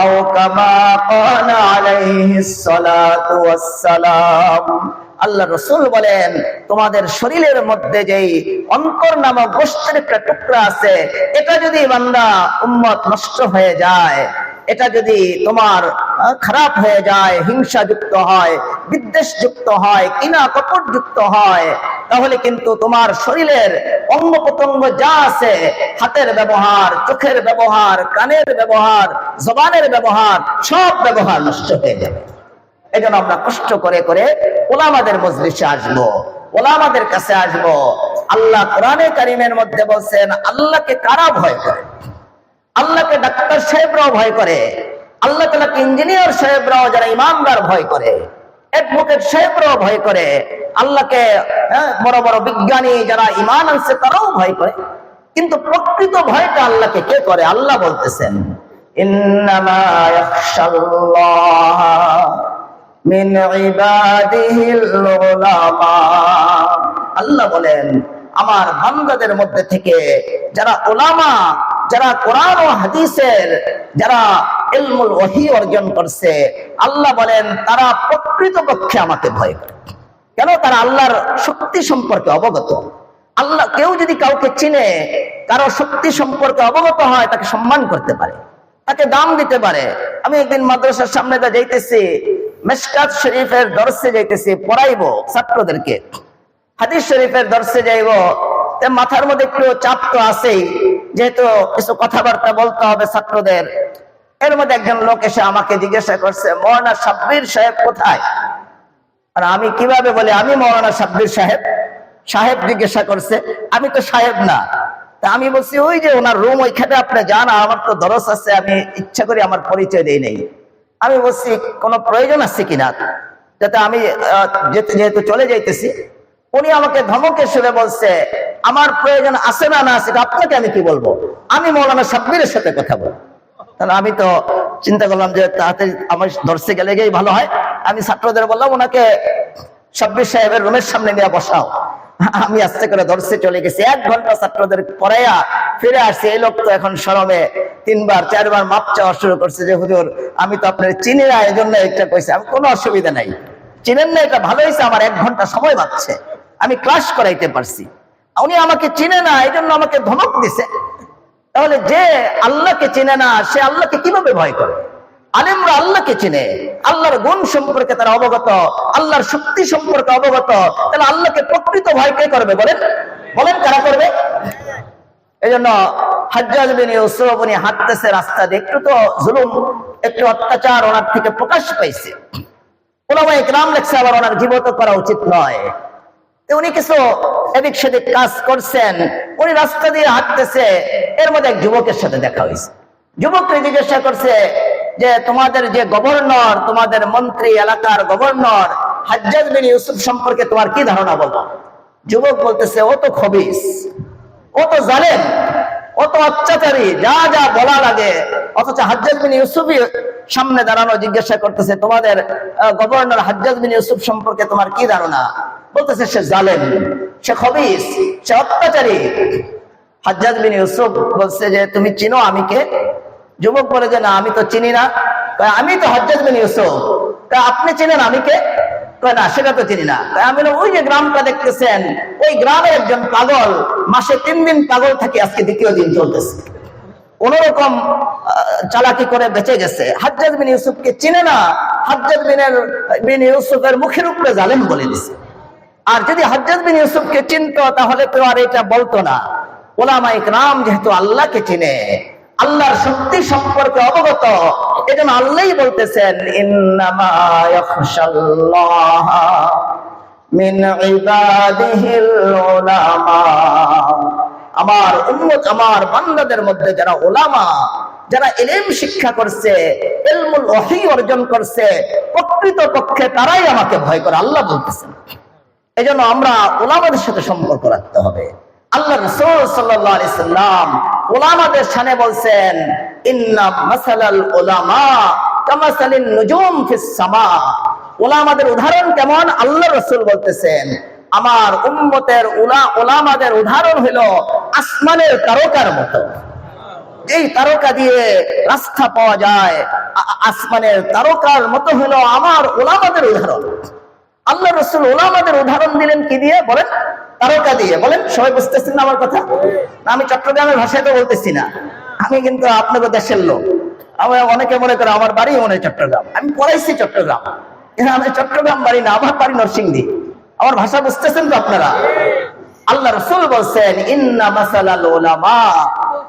أَوْ كَمَا قَالَ عَلَيْهِ الصَّلَاةُ وَالسَّلَامُ। আল্লাহ রাসূল বলেন তোমাদের শরীরের মধ্যে যেই অন্তর নামক গোশতের একটা টুকরা আছে, এটা যদি বান্দা উম্মত নষ্ট হয়ে যায়, এটা যদি তোমার খারাপ হয়ে যায়, হিংসা যুক্ত হয়, বিদ্বেষ যুক্ত হয়, কিনা কপট যুক্ত হয়, তাহলে কিন্তু তোমার শরীরের অঙ্গ প্রত্যঙ্গ যা আছে, হাতের ব্যবহার, চোখের ব্যবহার, কানের ব্যবহার, জবানের ব্যবহার, সব ব্যবহার নষ্ট হয়ে যাবে। এজন্য আমরা কষ্ট করে করে ওলামাদের মজলিসে আসবো, ওলামাদের কাছে আসবো। আল্লাহ কোরআনে কারীমের মধ্যে বলছেন, আল্লাহকে কারা ভয় করে? আল্লাহকে ডাক্তার সাহেবরাও ভয় করে, আল্লাহ তাআলাকে ইঞ্জিনিয়ার সাহেবরাও যারা ইমানদার ভয় করে। অ্যাডভোকেট সাহেবরাও ভয় করে আল্লাহকে, বড় বড় বিজ্ঞানী যারা ঈমান আনছে তারাও ভয় করে। কিন্তু প্রকৃত ভয়টা আল্লাহকে কে করে? আল্লাহ বলতেছেন ইন্নামা ইয়াখশাল্লাহ মিন ইবাদিহিল উলামা। আল্লাহ বলেন আমার বান্দাদের মধ্যে থেকে যারা উলামা, যারা কোরআন ও হাদিসের যারা ইলমুল ওহী অর্জন করছে, আল্লাহ বলেন তারা প্রকৃতপক্ষে আমাকে ভয় করে। কেন? তারা আল্লাহর শক্তি সম্পর্কে অবগত। আল্লাহ কেউ যদি কাউকে চিনে, কারো শক্তি সম্পর্কে অবগত হয়, তাকে সম্মান করতে পারে, তাকে দাম দিতে পারে। আমি একদিন মাদ্রাসার সামনে দা যাইতেছি, মিশকাত শরীফের দর্সে যাইতেছি, পড়াইবো ছাত্রদেরকে, হাদিস শরীফের দর্সে যাইব, মাথার মধ্যে একটু চাপ তো আছেই, যেহেতু কিছু কথাবার্তা বলতে হবে ছাত্রদের। এর মধ্যে একজন লোক এসে আমাকে জিজ্ঞাসা করছে, মৌলানা সাব্বির সাহেব কোথায়? আর আমি কিভাবে বলি আমি মৌলানা সাব্বির সাহেব? সাহেব জিজ্ঞাসা করছে, আমি তো সাহেব না। তা আমি বলছি ওই যে ওনার রুম, ওইখানে আপনি যান, আমার তো দরস আছে, আমি ইচ্ছা করি আমার পরিচয় দেই নেই। আমি বলছি কোনো প্রয়োজন আছে কিনা, যাতে আমি যেহেতু চলে যাইতেছি। উনি আমাকে ধমকে সুরে বলছে, আমার প্রয়োজন আছে না না আছে আপনাকে আমি কি বলবো, আমি মৌলানা সাব্বিরের সাথে কথা বলবো। তাহলে আমি তো চিন্তা করলাম যে তাড়াতাড়ি আমার দর্শে গেলে গিয়ে ভালো হয়। আমি ছাত্রদের বললাম ওনাকে সাব্বির সাহেবের রুমের সামনে নিয়ে বসাও। আমি আস্তে করে দর্শে চলে গেছি, 1 ঘন্টা ছাত্রদের পড়াইয়া ফিরে আসছি। এই লোক তো এখন শরমে 3বার 4বার মাপ চাওয়া শুরু করছে যে হুজুর আমি তো আপনার চিনি না, এই জন্য এটা কইছে। আমি কোনো অসুবিধা নাই, চিনেন না এটা ভালো হয়েছে, আমার 1 ঘন্টা সময় বাঁচছে, আমি ক্লাস করাইতে পারছি। উনি আমাকে চিনে না, এই জন্য আমাকে ধমক দিছে। তাহলে যে আল্লাহকে চিনে না সে আল্লাহকে কিভাবে ভয় করে? আলেমরা আল্লাহকে চিনে, আল্লাহর গুণ সম্পর্কে তারা অবগত, আল্লাহর শক্তি সম্পর্কে অবগত। তাহলে আল্লাহকে প্রকৃত ভয় কে করবে? বলেন বলেন কারা করবে? এই জন্য হাজ্জাজ বিন ইউসুফ উনি হাঁটতেছে রাস্তা দিয়ে, একটু তো জুলুম, একটু অত্যাচার ওনার থেকে প্রকাশ পাইছে। ওলামায়ে কেরাম লেখছে আবার ওনার জীবত করা উচিত নয়। উনি কিছু এদিক সেদিক কাজ করছেন, উনি রাস্তা দিয়ে হাঁটতেছে, এর মধ্যে এক যুবকের সাথে দেখা হয়েছে। যুবককে জিজ্ঞাসা করছে যে তোমাদের যে গভর্নর, তোমাদের মন্ত্রী, এলাকার গভর্নর হাজ্জাজ বিন ইউসুফ সম্পর্কে তোমার কি ধারণা বলো? যুবক বলতেছে ও তো খবিস, ও তো জালেম, ও তো অত্যাচারী, যা যা বলা লাগে। অথচ হাজ্জাজ বিন ইউসুফই সামনে দাঁড়ানো জিজ্ঞাসা করতেছে তোমাদের গভর্নর হাজ্জাজ বিন ইউসুফ সম্পর্কে তোমার কি ধারণা? বলতেছে সে জালেম, সে খবিস, সে অত্যাচারী। হাজ্জাজ বিন ইউসুফ বলছে যে তুমি চিনো আমি কে? যুবক বলে যে না আমি তো চিনি না। আমি তো হাজ্জাজ বিন ইউসুফ। আপনি চিনেন আমি কে? না সেটা তো চিনি না। আমি ওই যে গ্রামটা দেখতেছেন, ওই গ্রামের একজন পাগল, মাসে 3 দিন পাগল থাকে, আজকে 2য় দিন চলতেছে, কোনরকম চালাকি করে বেঁচে গেছে। হাজ্জাজ বিন ইউসুফকে চিনে না, হাজ্জাজ বিন ইউসুফের মুখের উপরে জালেম বলে দিছে। আর যদি হাজ্জাজ বিন ইউসুফকে চিনতো তাহলে তো আর এটা বলতো না। উলামায়ে কেরাম যেহেতু আল্লাহকে চিনে, আল্লাহর শক্তি সম্পর্কে অবগত, এজন্য আল্লাহই বলতেছেন ইন্নামা ইয়াখশাল্লাহ মিন ইবাদিহিল উলামা। আমার উম্মত, আমার বান্দাদের মধ্যে যারা উলামা, যারা ইলম শিক্ষা করছে, ইলমুল ওহী অর্জন করছে, প্রকৃতপক্ষে তারাই আমাকে ভয় করে, আল্লাহ বলতেছেন। এজন্য আমরা উলামাদের সাথে সম্পর্ক রাখতে হবে। আল্লাহ রাসূল সাল্লাল্লাহু আলাইহি সাল্লাম উলামাদের শানে বলছেন ইন্না মাসালাল উলামা কামাসালিন নুজুম ফিস সামা। উলামাদের উদাহরণ কেমন? আল্লাহ রাসূল বলতেছেন আমার উম্মতের উলামাদের উদাহরণ হলো আসমানের তারকার মতো। এই তারকা দিয়ে রাস্তা পাওয়া যায়, আসমানের তারকার মতো হলো আমার উলামাদের উদাহরণ। আল্লাহ রাসূল উলামাদের উদাহরণ দিলেন কি দিয়ে? বলেন তারকা দিয়ে। বলেন সবাই বুঝতেছেন না আমার কথা? আমি চট্টগ্রামের ভাষায় তো বলতেছি না, আমি কিন্তু আপনাদের দেশের লোক। আমার অনেকে মনে করে আমার বাড়ি মনে হয় চট্টগ্রাম, আমি পড়াইছি চট্টগ্রাম, আমি চট্টগ্রাম বাড়ি না, আমার বাড়ি নরসিংদী। আমার ভাষা বুঝতেছেন তো আপনারা? আল্লাহ রাসূল বলছেন ইন্না মাসালাল উলামা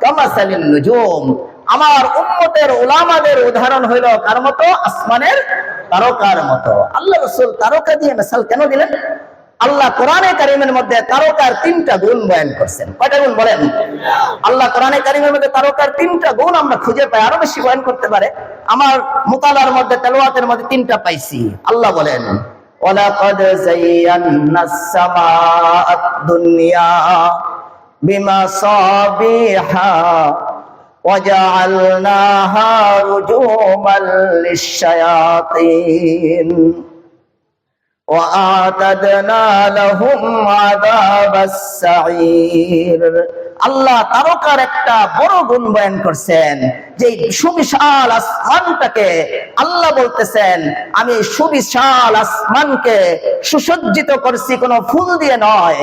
কামাসালিন নুজুম। আমার উম্মতের উলামাদের উদাহরণ হইল কার মতো? আসমানের তারকার মতো। আল্লাহ রাসূল তারকা দিয়ে মিসাল কেন দিলেন? আল্লাহ কোরআনে কারিমের মধ্যে তারকার 3টা গুণ বয়ান করছেন। কয়টা গুণ বলেন? আল্লাহ কোরআনে কারিমের মধ্যে তারকার 3টা গুণ আমরা খুঁজে পাই, আরো বেশি বয়ান করতে পারে। আমার মুতালার মধ্যে তেলাওয়াতের মধ্যে 3টা পাইছি। আল্লাহ বলেন ওয়ালাকাদ যায়্যানাস সামাআদ দুনিয়া বিমাসাবিহা ওয়াজআলনাহা রুজুমান লিশ-শায়াতিন وَأَعْتَدْنَا لَهُمْ عَذَابَ السَّعِيرِ। আল্লাহ তারকার একটা বড় গুণ বয়ান করছেন, যে সুবিশাল আসমানটাকে আল্লাহ বলতেছেন আমি সুবিশাল আসমানকে সুসজ্জিত করছি কোনো ফুল দিয়ে নয়,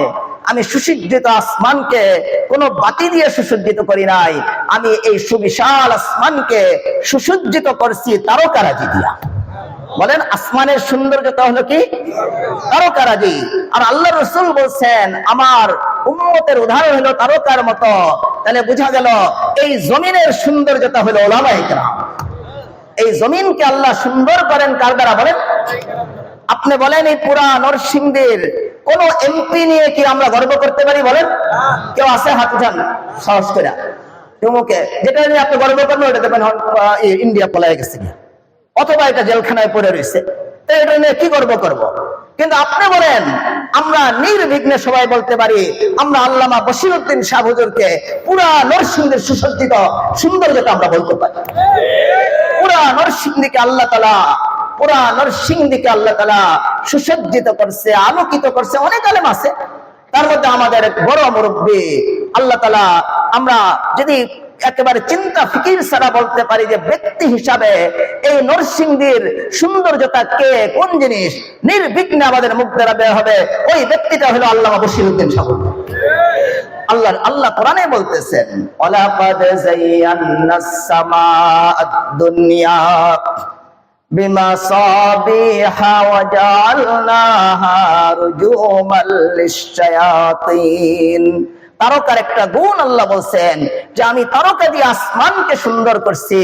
আমি সুসজ্জিত আসমানকে কোনো বাতি দিয়ে সুসজ্জিত করি নাই, আমি এই সুবিশাল আসমানকে সুসজ্জিত করছি তারকারাজি দিয়া। বলেন আসমানের সৌন্দর্যতা হলো কি? তারকারাজি। আর আল্লাহ রাসূল বলছেন আমার উম্মতের উদাহরণ হলো তারকার মতো। তাহলে বোঝা গেল এই জমিনের সৌন্দর্যতা হলো উলামায়ে কেরাম। এই জমিনকে আল্লাহ সুন্দর করেন কার দ্বারা বলেন? আপনি বলেন এই পুরা নরসিংদীর কোন এমপি নিয়ে কি আমরা গর্ব করতে পারি বলেন? কেউ আছে হাত উঠান সাহস করে। তোমাকে যেটা নিয়ে আপনি গর্ব করেন ওটা দেখবেন ইন্ডিয়া পলায় গেছে অথবা এটা জেলখানায় পড়ে রয়েছে, এটা নিয়ে কি গর্ব করব? কিন্তু আপনি বলেন আমরা নির্বিঘ্নে সবাই বলতে পারি আমরা আল্লামা বশিরউদ্দিন শাহ হুজুরকে পুরা নরসিংদীর সুসজ্জিত সৌন্দর্যতা আমরা বলতে পারি। পুরা নরসিংদীকে আল্লাহ তাআলা সুসজ্জিত করছে, আলোকিত করছে। অনেক আলেম আছে, তার মধ্যে আমাদের এক বড় মুরব্বী আল্লাহ তাআলা, আমরা যদি একেবারে চিন্তা ফিকির ছাড়া বলতে পারি যে ব্যক্তি হিসাবে এই নরসিংদীর সৌন্দর্যতা কে, কোন জিনিস নির্বিঘ্নে আমাদের মুখ দ্বারা বের হবে, ওই ব্যক্তিটা হলো আল্লামা বশিরউদ্দিন শাহ। আল্লাহ কোরআনে বলতেছেন ওয়ালাকাদ যায়্যানাস সামাআদ দুনিয়া বিমাসাবিহা ওয়াজআলনাহা রুজুমান লিশ-শায়াতিন। তারকার একটা গুণ আল্লাহ বলছেন যে আমি তারকা দিয়ে আসমানকে সুন্দর করছি।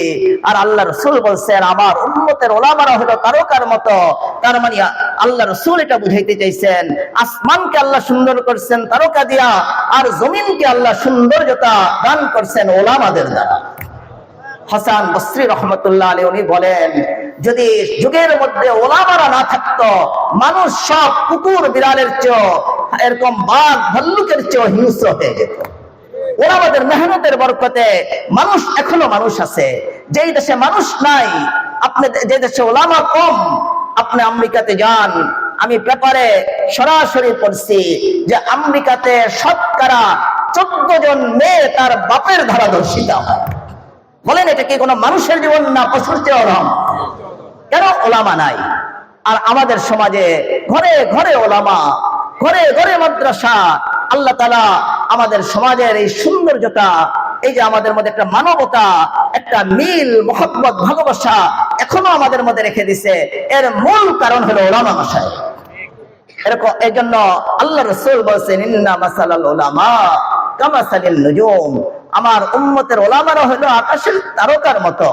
আর আল্লাহ রাসূল বলছেন আমার উম্মতের ওলামারা হলো তারকার মতো। তার মানে আল্লাহ রাসূল এটা বুঝাইতে চাইছেন আসমানকে আল্লাহ সুন্দর করছেন তারকা দিয়া, আর জমিনকে আল্লাহ সৌন্দর্যতা দান করছেন ওলামাদের দ্বারা। হাসান বসরি রহমতুল্লাহ আলাইহি উনি বলেন যদি যুগের মধ্যে ওলামারা না থাকতো মানুষ সব কুকুর বিড়ালের চেয়ে এরকম বাঘ ভাল্লুকের চেয়ে হিংস্র হয়ে যেত। ওলামাদের মেহনতের বরকতে মানুষ এখনো মানুষ আছে। যেই দেশে মানুষ নাই, আপনি যে দেশে ওলামা কম, আপনি আমেরিকাতে যান, আমি পেপারে সরাসরি পড়ছি যে আমেরিকাতে শতকরা 14 জন মেয়ে তার বাপের ধারাদর্শিতা হয়। বলেন এটা কি কোনো মানুষের জীবন না পশুর চেয়ে রকম? কেন? ওলামা নাই। আর আমাদের সমাজে ঘরে ঘরে ওলামা, ঘরে ঘরে মাদ্রাসা। আল্লাহ তাআলা আমাদের সমাজের এই সৌন্দর্যতা, এই যে আমাদের মধ্যে একটা মানবতা, একটা মিল, মহব্বত, ভালোবাসা এখনো আমাদের মধ্যে রেখে দিছে, এর মূল কারণ হলো ওলামা মাশায়েখ। এরকম এই জন্য আল্লাহ রাসূল বলেছেন ইন্না মাসালাল উলামা কামাসালিন নুজুম। আমার উম্মতের ওলামারা হলো আকাশের তারকার মতো।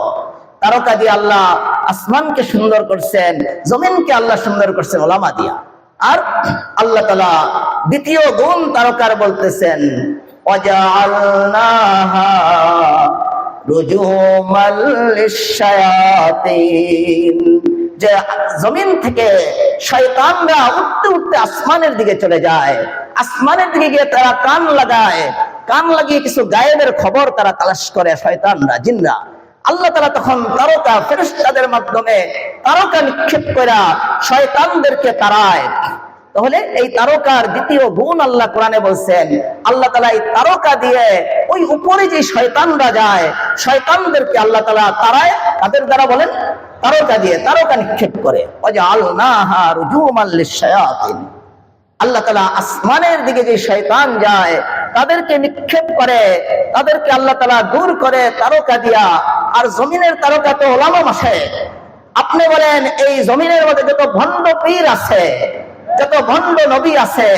তারকা দিয়ে আল্লাহ আসমানকে সুন্দর করছেন, জমিনকে আল্লাহ সুন্দর করছেন ওলামা দিয়া। আর আল্লাহ তাআলা দ্বিতীয় গুণ তারকার বলতেছেন ওয়াজআলনাহা রুজুমান লিশ-শায়াতিন, যে জমিন থেকে শয়তানরা উঠতে উঠতে আসমানের দিকে চলে যায়, আসমানের দিকে গিয়ে তারা কান লাগায়, কান লাগিয়ে কিছু গায়েবের খবর তারা তালাশ করে শয়তানরা, জিনরা। আল্লাহ তাআলা তখন তারকা ফেরেশতাদের মাধ্যমে তারকা নিক্ষেপ করে শয়তানদেরকে তাড়ায়। তাহলে এই তারকার দ্বিতীয় গুণ আল্লাহ কোরআনে বলছেন আল্লাহ তাআলা এই তারকা দিয়ে ওই উপরে যে শয়তানরা যায়, শয়তানদেরকে আল্লাহ তাআলা তাড়ায়। তাদের দ্বারা বলেন তারকা দিয়ে তারকা নিক্ষেপ করে। ওয়াজআলনাহা রুজুমান লিশ-শায়াতিন। আল্লাহ তাআলা আসমানের দিকে যে শয়তান যায় তাদেরকে নিক্ষেপ করে, তাদেরকে আল্লাহ তাআলা দূর করে তারকা দিয়া। আর জমিনের তারকা তো ওলামা মাশায়েখ। আপনি বলেন এই জমিনের মধ্যে যত ভণ্ড পীর আছে, যত ভণ্ড নবী আছে,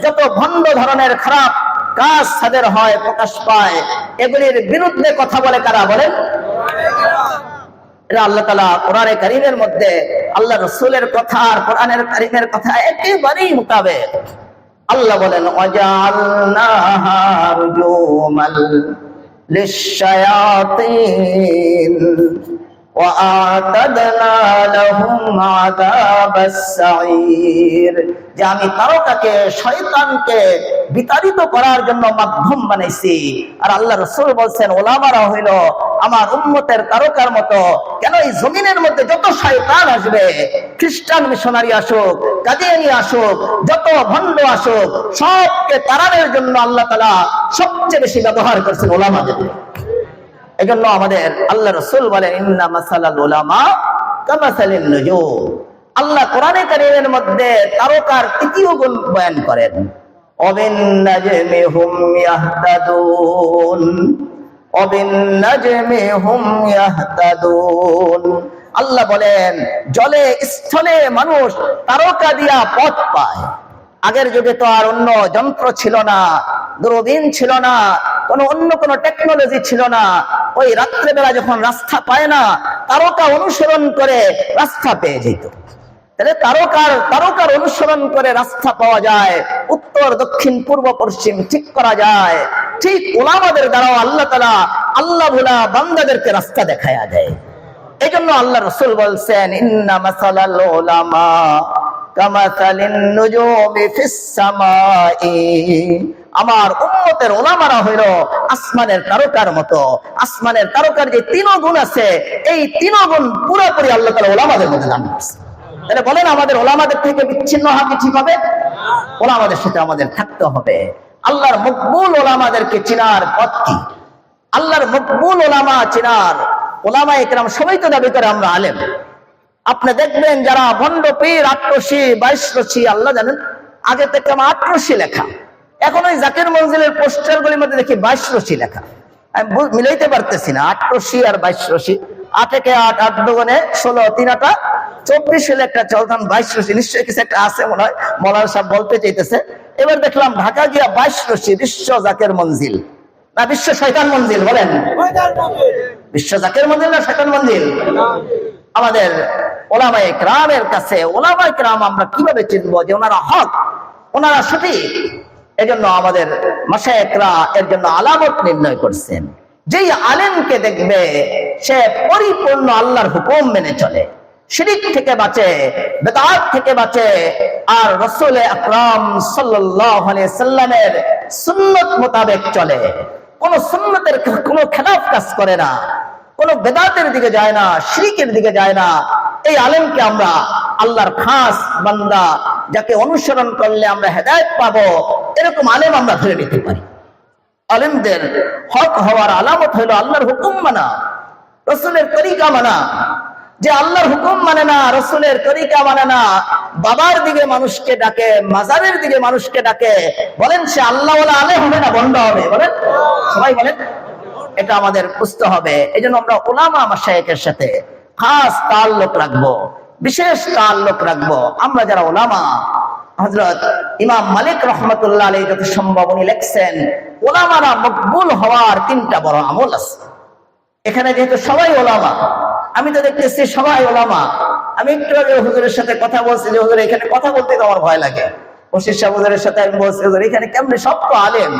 যত ভণ্ড ধরনের খারাপ কাজ তাদের হয়, প্রকাশ পায়, এগুলির বিরুদ্ধে কথা বলে কারা বলেন? এটা আল্লাহ তাআলা কোরআনে কারীমের মধ্যে আল্লাহ রাসূলের কথা আর কোরআনের কারীমের কথা একেবারেই মোতাবেক। আল্লাহ বলেন ওয়াজআলনাহা রুজুমাল লিশ-শায়াতিন ওয়া আ'তাদনা লাহুম আযাবাস সাঈর, যে আমি তারকাকে শয়তানকে বিতাড়িত করার জন্য মাধ্যম বানাইছি। আর আল্লাহ রাসূল বলছেন ওলামারা হইল আমার উম্মতের তারকার মতো। কেন এই জমিনের মধ্যে যত শয়তান আসবে, খ্রিস্টান মিশনারি আসুক, কাদিয়ানী আসুক, যত ভণ্ড আসুক, সবকে তাড়ানোর জন্য আল্লাহ তাআলা সবচেয়ে বেশি ব্যবহার করছেন ওলামাদের। এজন্য আমাদের আল্লাহ রাসূল বলেন ইন্না মাসালাল উলামা কামাসালিন নুজুম। আল্লাহ কোরআনে কারীমের মধ্যে তারকার তৃতীয় গুণ বয়ান করেন, ওয়াবিন নাজমি হুম ইয়াহতাদুন, ওয়াবিন নাজমি হুম ইয়াহতাদুন। আল্লাহ বলেন জলে স্থলে মানুষ তারকা দিয়া পথ পায়। আগের যুগে তো আর অন্য যন্ত্র ছিল না, দূরবীন ছিল না, অন্য কোনো টেকনোলজি ছিল না। ওই রাত্রেবেলা যখন রাস্তা পায় না, তারকা অনুসরণ করে রাস্তা পেয়ে যেত। তাহলে তারকার অনুসরণ করে রাস্তা পাওয়া যায়, উত্তর দক্ষিণ পূর্ব পশ্চিম ঠিক করা যায়। ঠিক উলামাদের দ্বারাও আল্লাহ তাআলা আল্লাহ ভোলা বান্দাদেরকে রাস্তা দেখায়া দেয়। এই জন্য আল্লাহ রাসূল বলছেন ইন্না মাসালাল উলামা কামাসালিন নুজুমি ফিস সামাই। আমার উম্মতের ওলামারা হইল আসমানের তারকার মতো। আসমানের তারকার যে তিন গুণ আছে, এই তিন গুণ পুরোপুরি আল্লাহ তাআলা ওলামাদের মধ্যে দান করেছেন। তাহলে বলেন আমাদের ওলামাদের থেকে বিচ্ছিন্ন হওয়া কি ঠিক হবে? ওলামাদের সাথে আমাদের থাকতে হবে। আল্লাহর মকবুল ওলামাদেরকে চিনার পথ কি? আল্লাহর মকবুল ওলামা চিনার, ওলামা ইকরাম সবাই তো দাবি করে আমরা আলেম। আপনি দেখবেন যারা ভণ্ড পীর, আটরশি, বাইশরশি, আল্লাহ জানেন, আগে থেকে আমার আটরশি লেখা, এখন ওই জাকির মঞ্জিলের পোস্টার গুলির মধ্যে দেখি বাইশরশি লেখা। আমি মিলাইতে পারতেছি না, আটরশি আর বাইশরশি। 8 একে 8, 8 দুগুণে 16, 3 8 24 হলে একটা চলতাম, 22 নিশ্চয়ই কিছু একটা আছে মনে হয়, মৌলানা সাহেব বলতে চাইতেছে। এবার দেখলাম ঢাকা গিয়া 22 বিশ্ব জাকের মঞ্জিল না বিশ্ব শয়তান মঞ্জিল? বলেন বিশ্ব জাকের মঞ্জিল না শয়তান মঞ্জিল? আমাদের ওলামায়ে কেরামের কাছে ওলামায়ে কেরাম আমরা কিভাবে চিনবো যে ওনারা হক, ওনারা সঠিক? এজন্য আমাদের মাশায়েখরা এর জন্য আলামত নির্ণয় করছেন। যেই আলেমকে দেখবে সে পরিপূর্ণ আল্লাহর হুকুম মেনে চলে, শিরক থেকে বাঁচে, বিদআত থেকে বাঁচে, আর রাসূল আকরাম সাল্লাল্লাহু আলাইহি সাল্লামের সুন্নাত মোতাবেক চলে, কোন সুন্নতের কোনো খেলাফ কাজ করে না, কোন বেদাতের দিকে যায় না, শিরকের দিকে যায় না। এই আলেমকে আমরা আল্লাহর খাস বান্দা, যাকে অনুসরণ করলে আমরা হেদায়েত পাবো, এরকম আলেম আমরা ধরে নিতে পারি। আলেমদের হক হওয়ার আলামত হলো আল্লাহর হুকুম মানা, রাসূলের তরিকা মানা। যে আল্লাহর হুকুম মানে না, রাসূলের তরিকা মানে না, বাবার দিকে মানুষকে ডাকে, মাজারের দিকে মানুষকে ডাকে, বলেন সে আল্লাহ ওয়ালা আলেম হবে না বন্ড হবে? বলেন সবাই বলেন। এটা আমাদের বুঝতে হবে। এই জন্য আমরা উলামা মাশায়েখের সাথে খাস তাল্লুক রাখবো, বিশেষ তাল্লুক রাখবো। আমরা যারা উলামা, হযরত ইমাম মালিক রাহমাতুল্লাহ আলাইহি যত সম্ভব উনি লিখছেন উলামারা মকবুল হওয়ার 3টা বড় আমল আছে। এখানে যেহেতু সবাই ওলামা, আমি তো দেখতেছি সবাই ওলামা। আমি একটু আগে হুজুরের সাথে কথা বলছি যে হুজুর এখানে কথা বলতে তো আমার ভয় লাগে। বশির সাহেব হুজুরের সাথে আমি বলছি হুজুর এখানে কেমনে সব তো আলেম।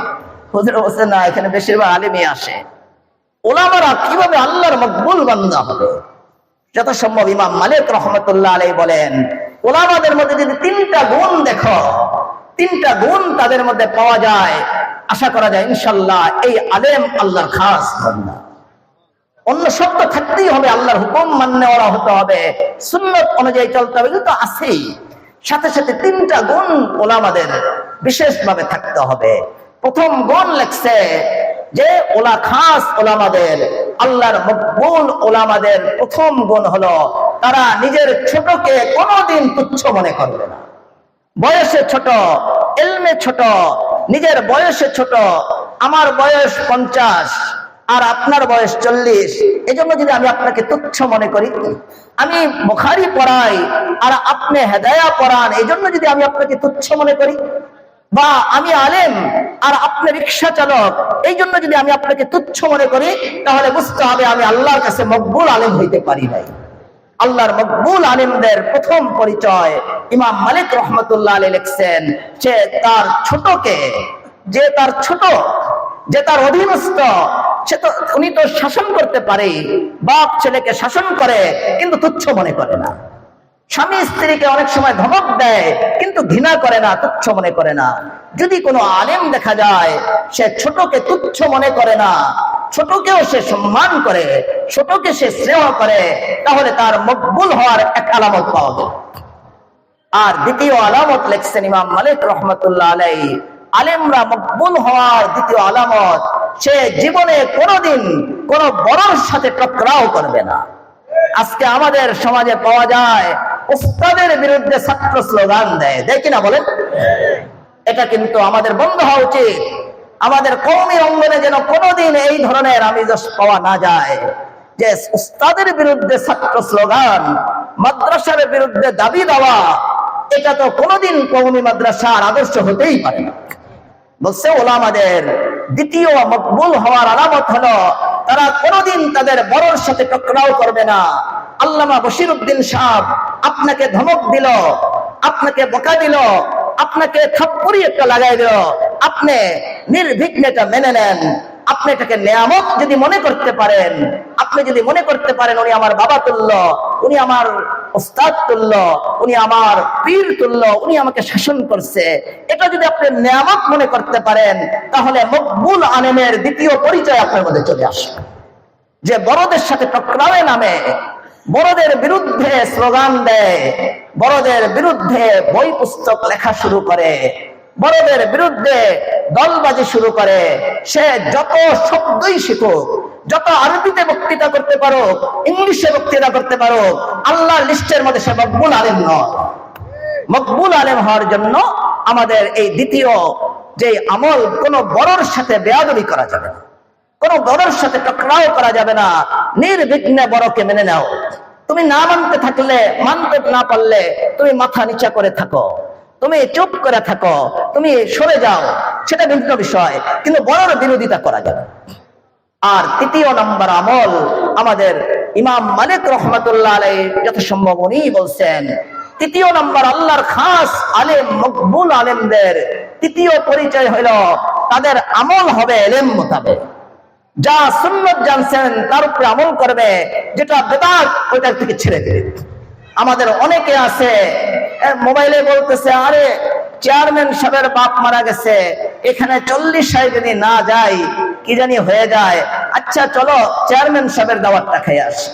হুজুর বলছে না, এখানে বেশিরভাগ আলেমই আসে। ওলামারা কিভাবে আল্লাহর মকবুল বান্দা হবে? যত সম্ভব ইমাম মালিক রাহমাতুল্লাহ আলাইহি বলেন ওলামাদের মধ্যে যদি 3টা গুণ দেখো, 3টা গুণ তাদের মধ্যে পাওয়া যায়, আশা করা যায় ইনশাআল্লাহ এই আলেম আল্লাহর খাস বান্দা। অন্য সব তো থাকতেই হবে, আল্লাহর হুকুম মাননে ওরা হতে হবে, সুন্নত অনুযায়ী চলতে হবে, তো আছেই। সাথে সাথে 3টা গুণ ওলামাদের বিশেষভাবে থাকতে হবে। প্রথম গুণ লেখছে যে ওলা খাস ওলামাদের, আল্লাহর মকবুল ওলামাদের প্রথম গুণ হলো তারা নিজের ছোটকে কোনোদিন তুচ্ছ মনে করবে না। বয়সে ছোট, ইলমে ছোট, নিজের বয়সে ছোট। আমার বয়স 50 আর আপনার বয়স 40, এজন্য যদি আমি আপনাকে তুচ্ছ মনে করি, আমি বুখারী পড়াই আর আপনি হেদায়া পড়ান, এজন্য যদি আমি আপনাকে তুচ্ছ মনে করি, বা আমি আলেম আর আপনি রিক্সা চালক, এই জন্য যদি আমি আপনাকে তুচ্ছ মনে করি, তাহলে বুঝতে হবে আমি আল্লাহর কাছে মকবুল আলেম হইতে পারি নাই। আল্লাহর মকবুল আলেমদের প্রথম পরিচয় ইমাম মালিক রহমতুল্লাহ আলাইহি লিখছেন, যে তার ছোটকে, যে তার ছোট, যে তার অধীনস্থ, সে তো উনি তো শাসন করতে পারে, বাপ ছেলেকে শাসন করে কিন্তু তুচ্ছ মনে করে না। স্বামী স্ত্রীকে অনেক সময় ধমক দেয় কিন্তু ঘৃণা করে না, তুচ্ছ মনে করে না। যদি কোনো আলেম দেখা যায় সে ছোটকে তুচ্ছ মনে করে না, ছোটকেও সে সম্মান করে, ছোটকে সে স্নেহ করে, তাহলে তার মকবুল হওয়ার এক আলামত পাওয়া গেল। আর দ্বিতীয় আলামত লিখছেন ইমাম মালিক রহমতুল্লাহ আলাইহি, আলেমরা মকবুল হওয়ার দ্বিতীয় আলামত, সে জীবনে কোনোদিন কোনো বড়র সাথে টকরাও করবে না। আজকে আমাদের সমাজে পাওয়া যায় উস্তাদের বিরুদ্ধে ছাত্র স্লোগান দেয়, দেয় কিনা বলেন? এটা কিন্তু আমাদের বন্ধ হওয়া উচিত। আমাদের কওমি অঙ্গনে যেন কোনোদিন এই ধরনের আমিজাজ পাওয়া না যায় যে উস্তাদের বিরুদ্ধে ছাত্র স্লোগান, মাদ্রাসার বিরুদ্ধে দাবি দেওয়া, এটা তো কোনোদিন কওমি মাদ্রাসার আদর্শ হতেই পারে না। বলছে ওলামাদের দ্বিতীয় মকবুল হওয়ার আলামত হলো তারা কোনোদিন তাদের বড়র সাথে টকরাও করবে না। আল্লামা বশিরউদ্দিন সাহেব আপনাকে ধমক দিল, আপনাকে বকা দিল, আপনাকে থাপ্পড়ি একটা লাগাই দিল, আপনি নির্বিঘ্নে এটা মেনে নেন। আপনি এটাকে নেয়ামত যদি মনে করতে পারেন, আপনি যদি মনে করতে পারেন উনি আমার বাবা তুল্য, উনি আমার ওস্তাদ তুল্য, উনি আমার পীর তুল্য, উনি আমাকে শাসন করছে, এটা যদি আপনি নেয়ামত মনে করতে পারেন, তাহলে মকবুল আলেমের দ্বিতীয় পরিচয় আপনার মধ্যে চলে আসে। যে বড়দের সাথে টকরাওয়ে নামে, বড়দের বিরুদ্ধে স্লোগান দেয়, বড়দের বিরুদ্ধে বই পুস্তক লেখা শুরু করে, বড়দের বিরুদ্ধে দলবাজি শুরু করে, সে যত শব্দই শিখুক, যত আরবিতে বক্তৃতা করতে পারো, ইংলিশে বক্তৃতা করতে পারো, আল্লাহর লিস্টের মধ্যে সে মকবুল আলেম নয়। মকবুল আলেম হওয়ার জন্য আমাদের এই দ্বিতীয় যে আমল, কোন বড়র সাথে বেয়াদবি করা যাবে না, কোন বড়র সাথে টকরাও করা যাবে না। নির্বিঘ্নে বড়কে মেনে নাও। তুমি না মানতে থাকলে, মানতে না পারলে তুমি মাথা নিচা করে থাকো, তুমি চুপ করে থাকো, তুমি সরে যাও, সেটা ভিন্ন বিষয়, কিন্তু বড়র বিরোধিতা করা যাবে। আর তৃতীয় নম্বর আমল আমাদের ইমাম মালিক রহমতুল্লাহ আলাইহি যথাসম্ভব উনি বলছেন, তৃতীয় নম্বর আল্লাহর খাস আলেম, মকবুল আলেমদের তৃতীয় পরিচয় হইল তাদের আমল হবে ইলম মোতাবেক। যা সুন্নাত জানছেন তার উপরে আমল করবে, যেটা বেদাত ওইটা থেকে ছেড়ে দেবে। আমাদের অনেকে আছে মোবাইলে বলতেছে, আরে চেয়ারম্যান সাহেবের বাপ মারা গেছে, এখানে 40 যদি না যাই কি জানি হয়ে যায়, আচ্ছা চলো চেয়ারম্যান সাহেবের দাওয়াতটা খেয়ে আসি।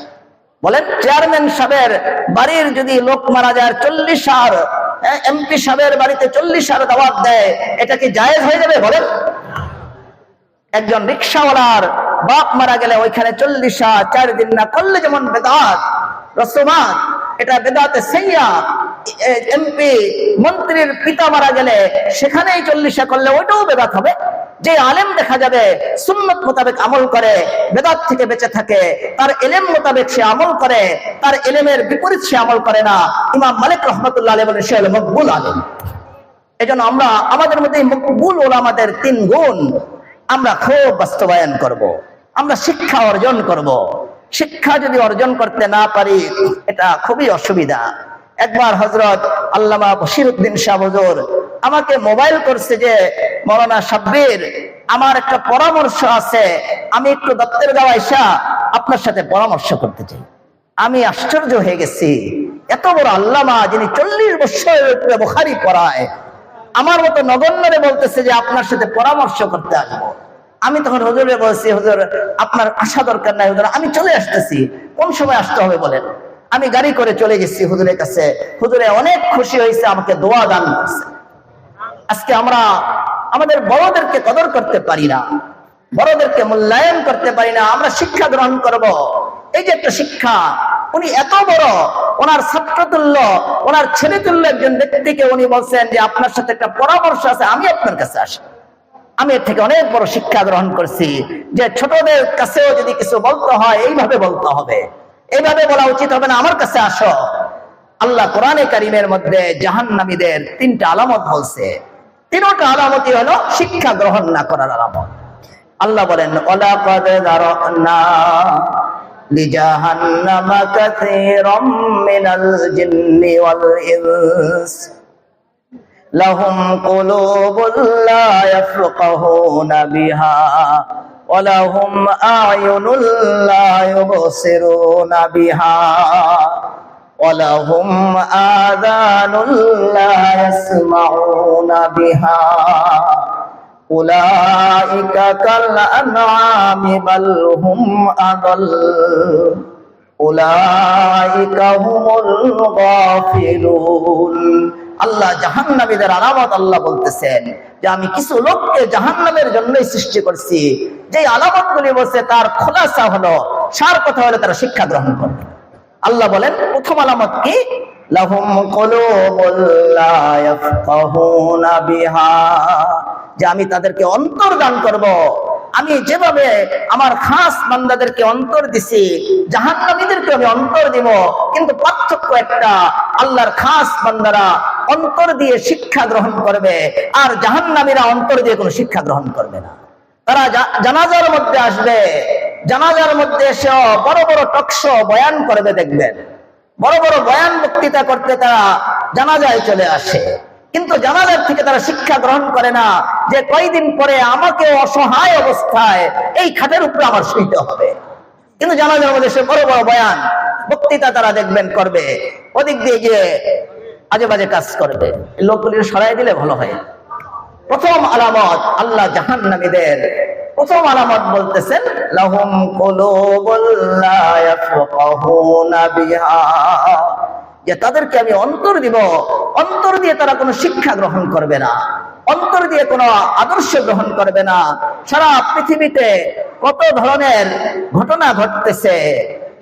বলেন, চেয়ারম্যান সাহেবের বাড়ির যদি লোক মারা যায় 40 আর এমপি সাহেবের বাড়িতে 40 আর দাওয়াত দেয়, এটা কি জায়েজ হয়ে যাবে? বলেন, একজন রিক্সাওয়ালার বাপ মারা গেলে ওইখানে 40 4 দিন না করলে যেমন বেদাত রসুমাত, এটা বেদাতে সাইয়্যা। এমপি মন্ত্রীর পিতা মারা গেলে সেখানেই 40 করলে ওইটাও বেদাত হবে। যে আলেম দেখা যাবে সুন্নত মোতাবেক আমল করে, বেদাত থেকে বেঁচে থাকে, তার ইলম মোতাবেক সে আমল করে, তার ইলমের বিপরীত সে আমল করে না, ইমাম মালিক রহমতুল্লাহ আলাইহি বলেন সে হলো মকবুল আলেম। এজন্য আমরা আমাদের মধ্যে মকবুল ওলামাদের 3 গুণ আমরা খুব বাস্তবায়ন করব। আমরা শিক্ষা অর্জন করব। শিক্ষা যদি অর্জন করতে না পারি, এটা খুবই অসুবিধা। একবার হযরত আল্লামা বশিরউদ্দিন শাহ হুজুর আমাকে মোবাইল করছে যে, মাওলানা সাব্বির, আমার একটা পরামর্শ আছে, আমি একটু দত্তের গাঁও আইসা আপনার সাথে পরামর্শ করতে চাই। আমি আশ্চর্য হয়ে গেছি, এত বড় আল্লামা যিনি 40 বছরের উপরে বুখারী পড়ায়, আমার মতো নগণ্যরে বলতেছে যে আপনার সাথে পরামর্শ করতে আসবো। আমি তখন হুজুরে বলছি, হুজুর আপনার আসা দরকার নাই, হুজুর আমি চলে আসতেছি। কোন সময় আসতে হবে বলেন? আমি গাড়ি করে চলে গেছি হুজুরের কাছে। হুজুরে অনেক খুশি হয়েছে, আমাকে দোয়া দান করছে। আজকে আমরা আমাদের বড়দেরকে কদর করতে পারি না, বড়দেরকে মূল্যায়ন করতে পারি না। আমরা শিক্ষা গ্রহণ করব, এই যে একটা শিক্ষা, উনি এত বড়, ওনার ছাত্রতুল্য, ওনার ছেলেতুল্য একজন ব্যক্তিকে উনি বলছেন যে আপনার সাথে একটা পরামর্শ আছে, আমি আপনার কাছে আসি। আমি এর থেকে অনেক বড় শিক্ষা গ্রহণ করছি যে ছোটদের কাছেও যদি কিছু বলতে হয় এইভাবে বলতে হবে, এইভাবে বলা উচিত হবে না আমার কাছে আসো। আল্লাহ কোরআনে কারীমের মধ্যে জাহান্নামীদের 3টা আলামত বলছে। তিনটা আলামতই হলো শিক্ষা গ্রহণ না করার আলামত। আল্লাহ বলেন ওয়ালাকাদ যারানা লিজাহান্নামা কাসীরাম মিনাল জিন্নি ওয়াল ইনস লাহুম কুলুবুন লা ইয়াফকাহুনা বিহা ওয়া লাহুম আ'য়ুনুন লা ইউবসিরুনা বিহা ওয়া লাহুম আযানুন লা ইয়াসমাউনা বিহা উলাইকা কাল আনআমি বাল হুম আদাল উলাইকা হুমুল গাফিলুন। আল্লাহ জাহান্নামীদের আলামত আল্লাহ বলতেছেন যে আমি কিছু লোককে জাহান্নামের জন্যই সৃষ্টি করছি, যে আলামতগুলি বলছে তার খোলাসা হলো, সার কথা হলো তারা শিক্ষা গ্রহণ করবে। আল্লাহ বলেন প্রথম আলামত কি? লাহুম কুলুবুন লা ইয়াফকাহুনা বিহা, যে আমি তাদেরকে অন্তর দান করব। আমি যেভাবে আমার খাস বান্দাদেরকে অন্তর দিছি, জাহান্নামীদেরকে আমি অন্তর দিব, কিন্তু পার্থক্য একটা, আল্লাহর খাস বান্দারা অন্তর দিয়ে শিক্ষা গ্রহণ করবে, আর জাহান্নামীরা অন্তর দিয়ে কোনো শিক্ষা গ্রহণ করবে না। তারা জানাজার মধ্যে আসবে, জানাজার মধ্যে এসেও বড় বড় টকশো বয়ান করবে, দেখবেন বড় বড় বয়ান বক্তৃতা করতে তারা জানাজায় চলে আসে, কিন্তু জানাজার থেকে তারা শিক্ষা গ্রহণ করে না যে কয়দিন পরে আমাকে অসহায় অবস্থায় এই খাটের উপরে আমার শুইতে হবে। কিন্তু জানাজার মধ্যে সে বড় বড় বয়ান বক্তৃতা তারা দেখবেন করবে, ওদিক দিয়ে গিয়ে আজে বাজে কাজ করবে। লোকগুলি সরাই দিলে ভালো হয়। প্রথম আলামত আল্লাহ জাহান্নামীদের প্রথম আলামত বলতেছেন লাহুম কুলুবুন লা ইয়াফকাহুনা বিহা, যে তাদেরকে আমি অন্তর দিব, অন্তর দিয়ে তারা কোনো শিক্ষা গ্রহণ করবে না, অন্তর দিয়ে কোনো আদর্শ গ্রহণ করবে না। সারা পৃথিবীতে কত ধরনের ঘটনা ঘটতেছে,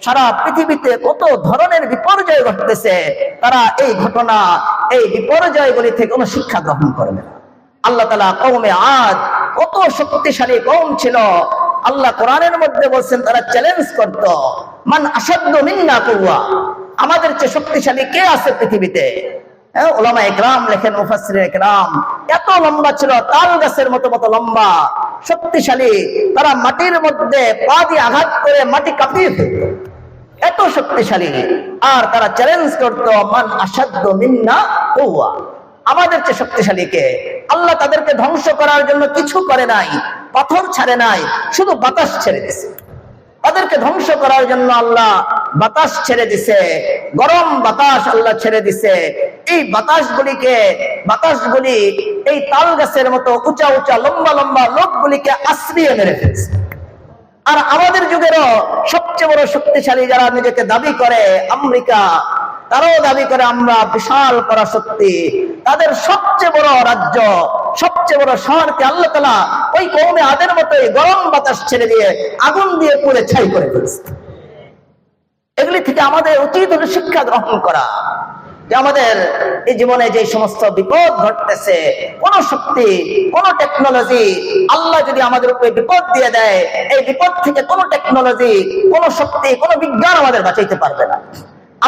সারা পৃথিবীতে কত ধরনের বিপর্যয় ঘটতেছে, তারা এই ঘটনা এই বিপর্যয়গুলি থেকে কোনো শিক্ষা গ্রহণ করবে না। আল্লাহ তাআলা কওমে আদ কত শক্তিশালী কওম ছিল, আল্লাহ কোরআনের মধ্যে বলছেন তারা চ্যালেঞ্জ করত, মান আশাদ্দু মিন্না কুওয়া, আমাদের চেয়ে শক্তিশালী কে আছে পৃথিবীতে? উলামা ইকরাম লেখেন, মুফাসসিরিন ইকরাম, এত লম্বা ছিল, তাল গাছের মতো মতো লম্বা, শক্তিশালী। তারা মাটির মধ্যে পা দিয়ে আঘাত করে মাটি কাঁপিয়ে ফেলত, এত শক্তিশালী। আর তারা চ্যালেঞ্জ করত মান আশাদ্দু মিন্না কুওয়া, আমাদের চেয়ে শক্তিশালী কে? আল্লাহ তাদেরকে ধ্বংস করার জন্য কিছু করে নাই, পাথর ছাড়ে নাই, শুধু বাতাস ছেড়ে দিছে। তাদেরকে ধ্বংস করার জন্য আল্লাহ বাতাস ছেড়ে দিছে, গরম বাতাস আল্লাহ ছেড়ে দিছে। এই বাতাসগুলি এই তাল গাছের মতো উঁচা উঁচা লম্বা লম্বা লোকগুলিকে আশ্রিয়ে মেরে ফেলছে। আর আমাদের যুগেরও সবচেয়ে বড় শক্তিশালী যারা নিজেকে দাবি করে, আমেরিকা, তারাও দাবি করে আমরা বিশাল পরাশক্তি, তাদের সবচেয়ে বড় রাজ্য, সবচেয়ে বড় শহরকে আল্লাহ তাআলা ওই কওমে আদের মতোই গরম বাতাস ছেড়ে দিয়ে আগুন দিয়ে পুড়ে ছাই করে ফেলছে। এগুলি থেকে আমাদের উচিত হলো শিক্ষা গ্রহণ করা, যে আমাদের এই জীবনে যে সমস্ত বিপদ ঘটতেছে, কোন শক্তি, কোন টেকনোলজি আল্লাহ যদি আমাদের উপরে বিপদ দিয়ে দেয়, এই বিপদ থেকে কোন টেকনোলজি, কোন শক্তি, কোন বিজ্ঞান আমাদের বাঁচাইতে পারবে না।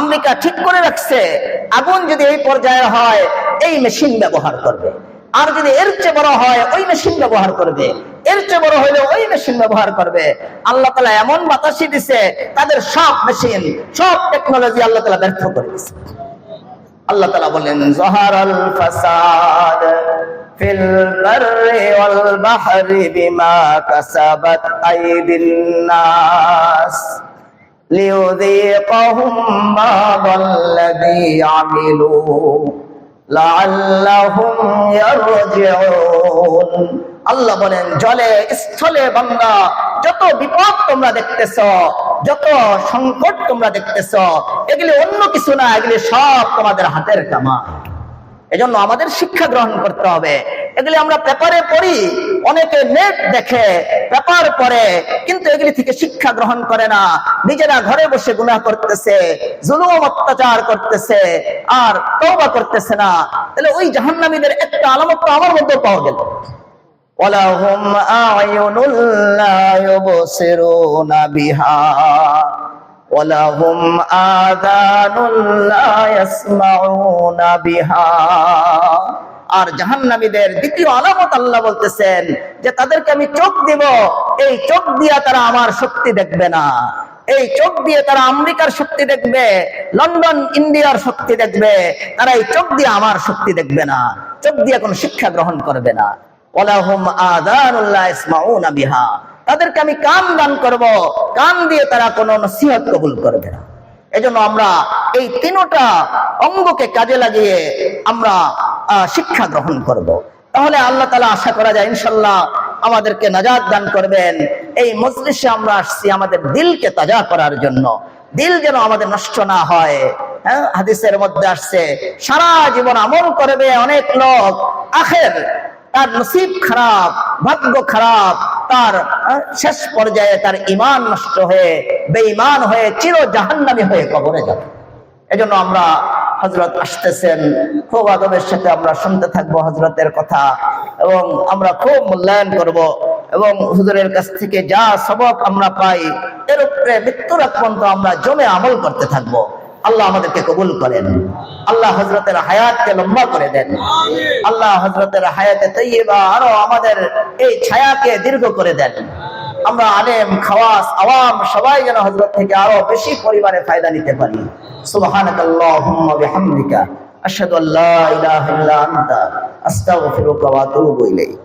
আমেরিকা ঠিক করে রাখছে আগুন যদি এই পর্যায়ে হয় এই মেশিন ব্যবহার করবে, আর যদি এর চেয়ে বড় হয় ওই মেশিন ব্যবহার করবে, এর চেয়ে বড় হইলে ওই মেশিন ব্যবহার করবে। আল্লাহ তাআলা এমন বাতাসই দিছে, তাদের সব মেশিন, সব টেকনোলজি আল্লাহ তাআলা ব্যর্থ করে দিয়েছে। আল্লাহ তাআলা বলেন যাহারাল ফাসাদ ফিল বাররি ওয়াল বাহরি বিমা কাসাবাত আইদিন নাস লিয়ুযীকাহুম বা'দাল্লাযী আমিলু লাআল্লাহুম ইয়ারজিউন। আল্লাহ বলেন জলে স্থলে বান্দা যত বিপদ তোমরা দেখতেছ, যত সংকট তোমরা দেখতেছ, এগুলি অন্য কিছু না, এগুলি সব তোমাদের হাতের কামাই। এজন্য আমাদের শিক্ষা গ্রহণ করতে হবে। এগুলি আমরা পেপারে পড়ি, অনেকে নেট দেখে, পেপার পড়ে, কিন্তু এগুলি থেকে শিক্ষা গ্রহণ করে না। নিজেরা ঘরে বসে গুনাহ করতেছে, জুলুম অত্যাচার করতেছে, আর তওবা করতেছে না। তাহলে ওই জাহান্নামীদের একটা আলামত তো আমার মধ্যে পাওয়া গেল, ওয়ালাহুম আ'য়ুনুল লা ইউবসিরুনা বিহা ওয়ালাহুম আযানুল লা ইয়াসমাউনা বিহা। আর জাহান্নামীদের দ্বিতীয় আলামত আল্লাহ বলতেছেন যে তাদেরকে আমি চোখ দিব, এই চোখ দিয়ে তারা আমার শক্তি দেখবে না, এই চোখ দিয়ে তারা আমেরিকার শক্তি দেখবে, লন্ডন ইন্ডিয়ার শক্তি দেখবে, তারা এই চোখ দিয়ে আমার শক্তি দেখবে না, চোখ দিয়ে কোনো শিক্ষা গ্রহণ করবে না। ওয়ালাহুম আযানুন লা ইসমাউনা বিহা, তাদেরকে আমি কান দান করব, কান দিয়ে তারা কোনো নসিহত কবুল করবে না। এজন্য আমরা এই তিনটা অঙ্গকে কাজে লাগিয়ে আমরা শিক্ষা গ্রহণ করব। তাহলে আল্লাহ তাআলা আশা করা যায় ইনশাআল্লাহ আমাদেরকে নাজাত দান করবেন। এই মজলিসে আমরা আসছি আমাদের দিলকে তাজা করার জন্য, দিল যেন আমাদের নষ্ট না হয়। হ্যাঁ, হাদিসের মধ্যে আসছে সারা জীবন আমল করবে অনেক লোক, আখের তার নসিব খারাপ, ভাগ্য খারাপ, তার শেষ পর্যায়ে তার ঈমান নষ্ট হয়ে বেঈমান হয়ে চির জাহান্নামী হয়ে কবরে যাবে। এজন্য আমরা হযরত আসতেছেন, খুব আদবের সাথে আমরা শুনতে থাকবো হযরতের কথা এবং আমরা খুব মূল্যায়ন করব এবং হুজুরের কাছ থেকে যা সবক আমরা পাই এর উপরে মৃত্যুর আগ পর্যন্ত আমরা জমে আমল করতে থাকবো। আল্লাহ আমাদেরকে কবুল করেন, আল্লাহ হযরতের হায়াতকে লম্বা করে দেন, আল্লাহ হযরতের হায়াতে তাইয়্যিবা আরো আমাদের এই ছায়াকে দীর্ঘ করে দেন। আমরা আলেম খাওয়াস আওয়াম সবাই যেন হযরত থেকে আরো বেশি পরিমাণে ফায়দা নিতে পারি। সুবহানাকাল্লাহুম্মা বিহামদিকা আশহাদু আল্লা ইলাহা ইল্লা আনতা আস্তাগফিরুকা ওয়া আতুবু ইলাইক।